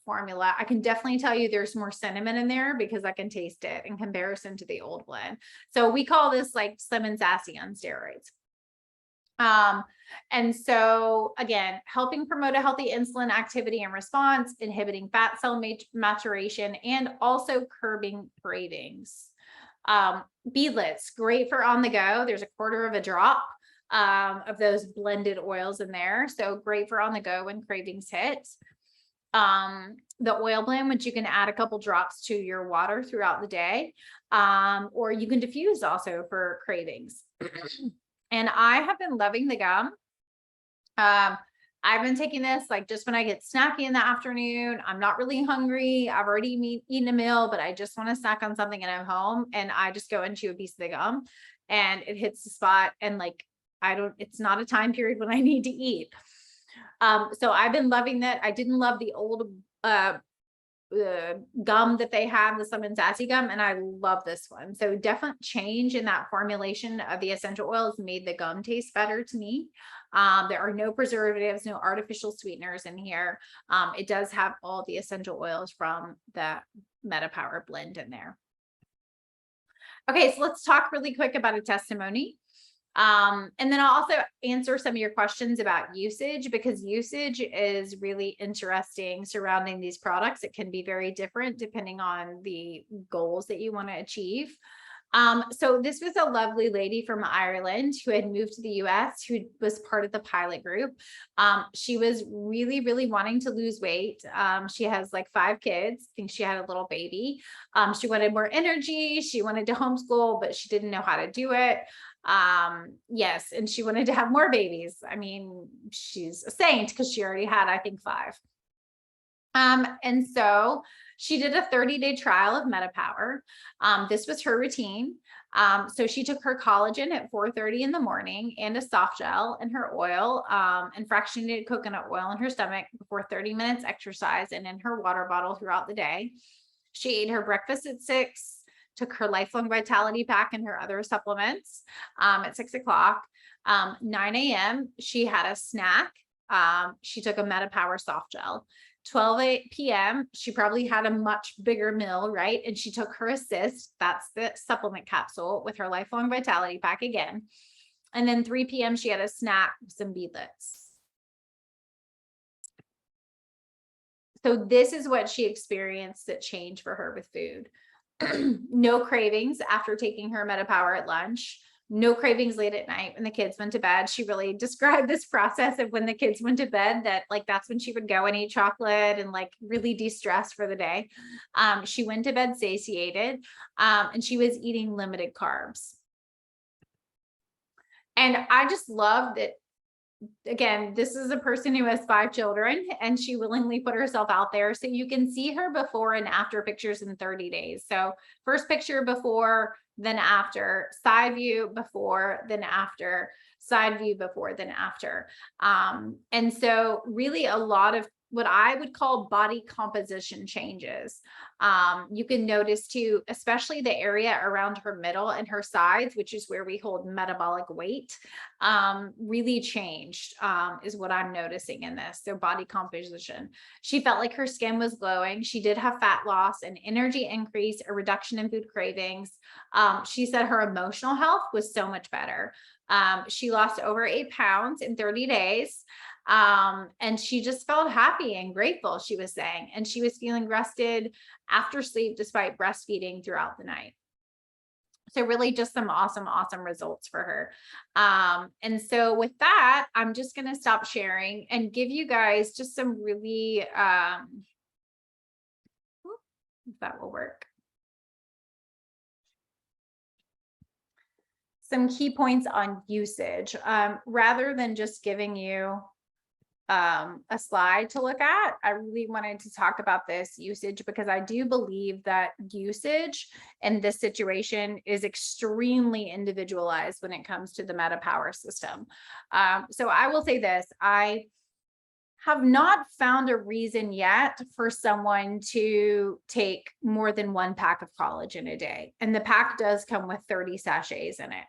formula. I can definitely tell you there's more cinnamon in there because I can taste it in comparison to the old blend. So we call this like Slim and Sassy on steroids. And so again, helping promote a healthy insulin activity and response, inhibiting fat cell maturation, and also curbing cravings. Beadlets, great for on the go. There's a quarter of a drop of those blended oils in there. So great for on the go when cravings hit. The oil blend, which you can add a couple drops to your water throughout the day, or you can diffuse also for cravings. And I have been loving the gum. I've been taking this like just when I get snacky in the afternoon, I'm not really hungry. I've already eaten a meal, but I just want to snack on something and I'm home and I just go and chew a piece of the gum and it hits the spot. And like, it's not a time period when I need to eat. So I've been loving that. I didn't love the old, gum that they have, the Slim and Sassy gum, and I love this one. So definite change in that formulation of the essential oils made the gum taste better to me. There are no preservatives, no artificial sweeteners in here. It does have all the essential oils from the MetaPower blend in there. Okay, so let's talk really quick about a testimony. And then I'll also answer some of your questions about usage because usage is really interesting surrounding these products. It can be very different depending on the goals that you want to achieve. So this was a lovely lady from Ireland who had moved to the US, who was part of the pilot group. She was really, really wanting to lose weight. She has like 5 kids. I think she had a little baby. She wanted more energy. She wanted to homeschool, but she didn't know how to do it. Yes, and she wanted to have more babies. I mean, she's a saint because she already had, I think, 5. And so she did a 30-day trial of MetaPower. This was her routine. So she took her collagen at 4:30 in the morning and a soft gel and her oil, and fractionated coconut oil in her stomach before 30 minutes exercise and in her water bottle throughout the day. She ate her breakfast at 6, took her lifelong vitality pack and her other supplements at 6 o'clock. 9 a.m. she had a snack. She took a MetaPower soft gel. 12 p.m. she probably had a much bigger meal, right? And she took her assist, that's the supplement capsule, with her lifelong vitality pack again. And then 3 p.m. she had a snack with some beadlets. So this is what she experienced that changed for her with food. No cravings after taking her MetaPower at lunch. No cravings late at night when the kids went to bed. She really described this process of when the kids went to bed, that like that's when she would go and eat chocolate and like really de-stress for the day. She went to bed satiated, and she was eating limited carbs. And I just love that. Again, this is a person who has 5 children and she willingly put herself out there. So you can see her before and after pictures in 30 days. So first picture before, then after, side view before, then after, side view before, then after. And so really a lot of what I would call body composition changes. You can notice too, especially the area around her middle and her sides, which is where we hold metabolic weight, really changed, is what I'm noticing in this. So body composition. She felt like her skin was glowing. She did have fat loss, an energy increase, a reduction in food cravings. She said her emotional health was so much better. She lost over 8 pounds in 30 days. And she just felt happy and grateful, she was saying, and she was feeling rested after sleep despite breastfeeding throughout the night. So really just some awesome, awesome results for her. And so with that, I'm just going to stop sharing and give you guys just some really, if that will work. Some key points on usage, rather than just giving you a slide to look at. I really wanted to talk about this usage because I do believe that usage in this situation is extremely individualized when it comes to the Meta Power system. So I will say this, I have not found a reason yet for someone to take more than 1 pack of collagen a day. And the pack does come with 30 sachets in it.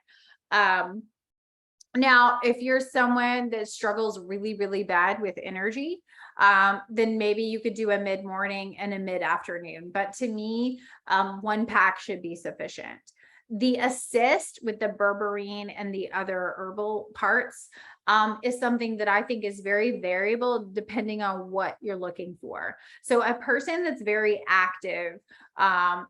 Now, if you're someone that struggles really, really bad with energy, then maybe you could do a mid-morning and a mid-afternoon. But to me, 1 pack should be sufficient. The assist with the berberine and the other herbal parts is something that I think is very variable depending on what you're looking for. So a person that's very active,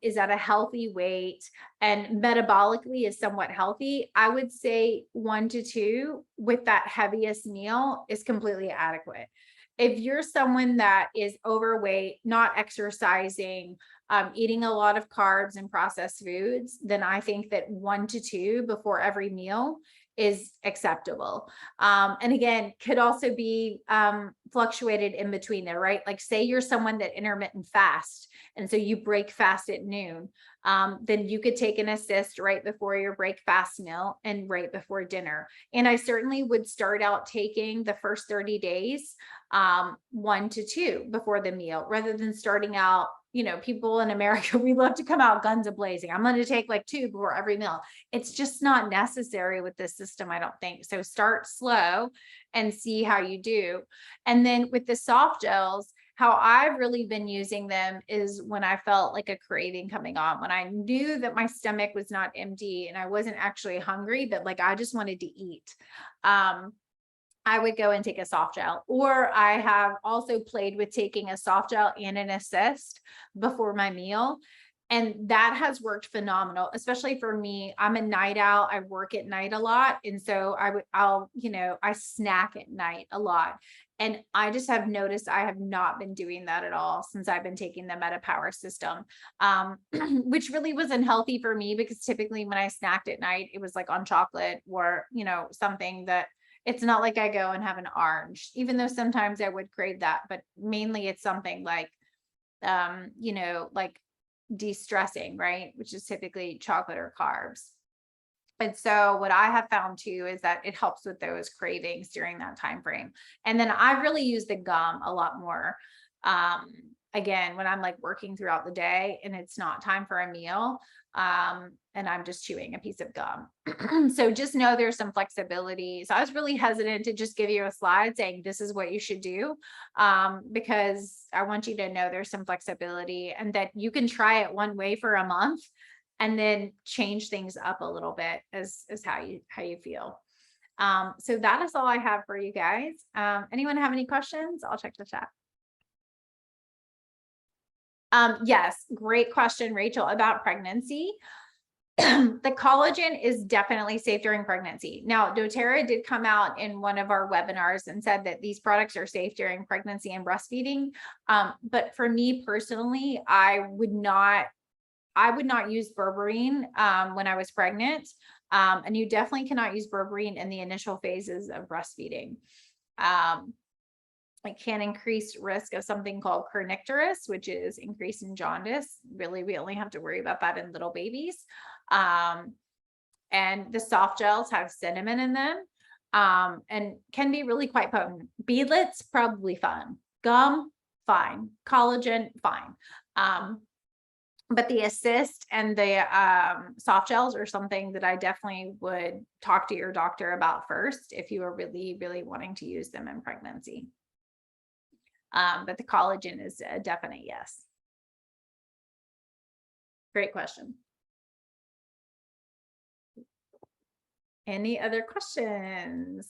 is at a healthy weight and metabolically is somewhat healthy, I would say 1 to 2 with that heaviest meal is completely adequate. If you're someone that is overweight, not exercising, eating a lot of carbs and processed foods, then I think that 1 to 2 before every meal is acceptable. And again, could also be fluctuated in between there, right? Like say you're someone that intermittent fast, and so you break fast at noon, then you could take an assist right before your break fast meal and right before dinner. And I certainly would start out taking the first 30 days, 1 to 2 before the meal, rather than starting out, people in America, we love to come out guns a-blazing. I'm going to take like 2 before every meal. It's just not necessary with this system, I don't think. So start slow and see how you do. And then with the soft gels, how I've really been using them is when I felt like a craving coming on, when I knew that my stomach was not empty and I wasn't actually hungry, but like I just wanted to eat. I would go and take a soft gel, or I have also played with taking a soft gel and an assist before my meal. And that has worked phenomenal, especially for me. I'm a night owl. I work at night a lot. And so I snack at night a lot. And I just have noticed I have not been doing that at all since I've been taking the Meta Power system, which really was unhealthy for me because typically when I snacked at night, it was like on chocolate or, something that it's not like I go and have an orange, even though sometimes I would crave that, but mainly it's something like, like de-stressing, right? Which is typically chocolate or carbs. And so what I have found too is that it helps with those cravings during that time frame. And then I really use the gum a lot more. Again, when I'm like working throughout the day and it's not time for a meal, and I'm just chewing a piece of gum. So just know there's some flexibility. So I was really hesitant to just give you a slide saying this is what you should do, because I want you to know there's some flexibility and that you can try it one way for a month and then change things up a little bit as how you feel. So that is all I have for you guys. Anyone have any questions? I'll check the chat. Yes, great question, Rachel, about pregnancy. The collagen is definitely safe during pregnancy. Now, doTERRA did come out in one of our webinars and said that these products are safe during pregnancy and breastfeeding. But for me personally, I would not use berberine when I was pregnant. And you definitely cannot use berberine in the initial phases of breastfeeding. It can increase risk of something called kernicterus, which is increase in jaundice. Really, we only have to worry about that in little babies. And the soft gels have cinnamon in them, and can be really quite potent. Beadlets, probably fun. Gum, fine. Collagen, fine. But the assist and the soft gels are something that I definitely would talk to your doctor about first if you are really, really wanting to use them in pregnancy. But the collagen is a definite yes. Great question. Any other questions?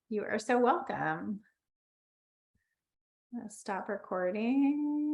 You are so welcome. Let's stop recording.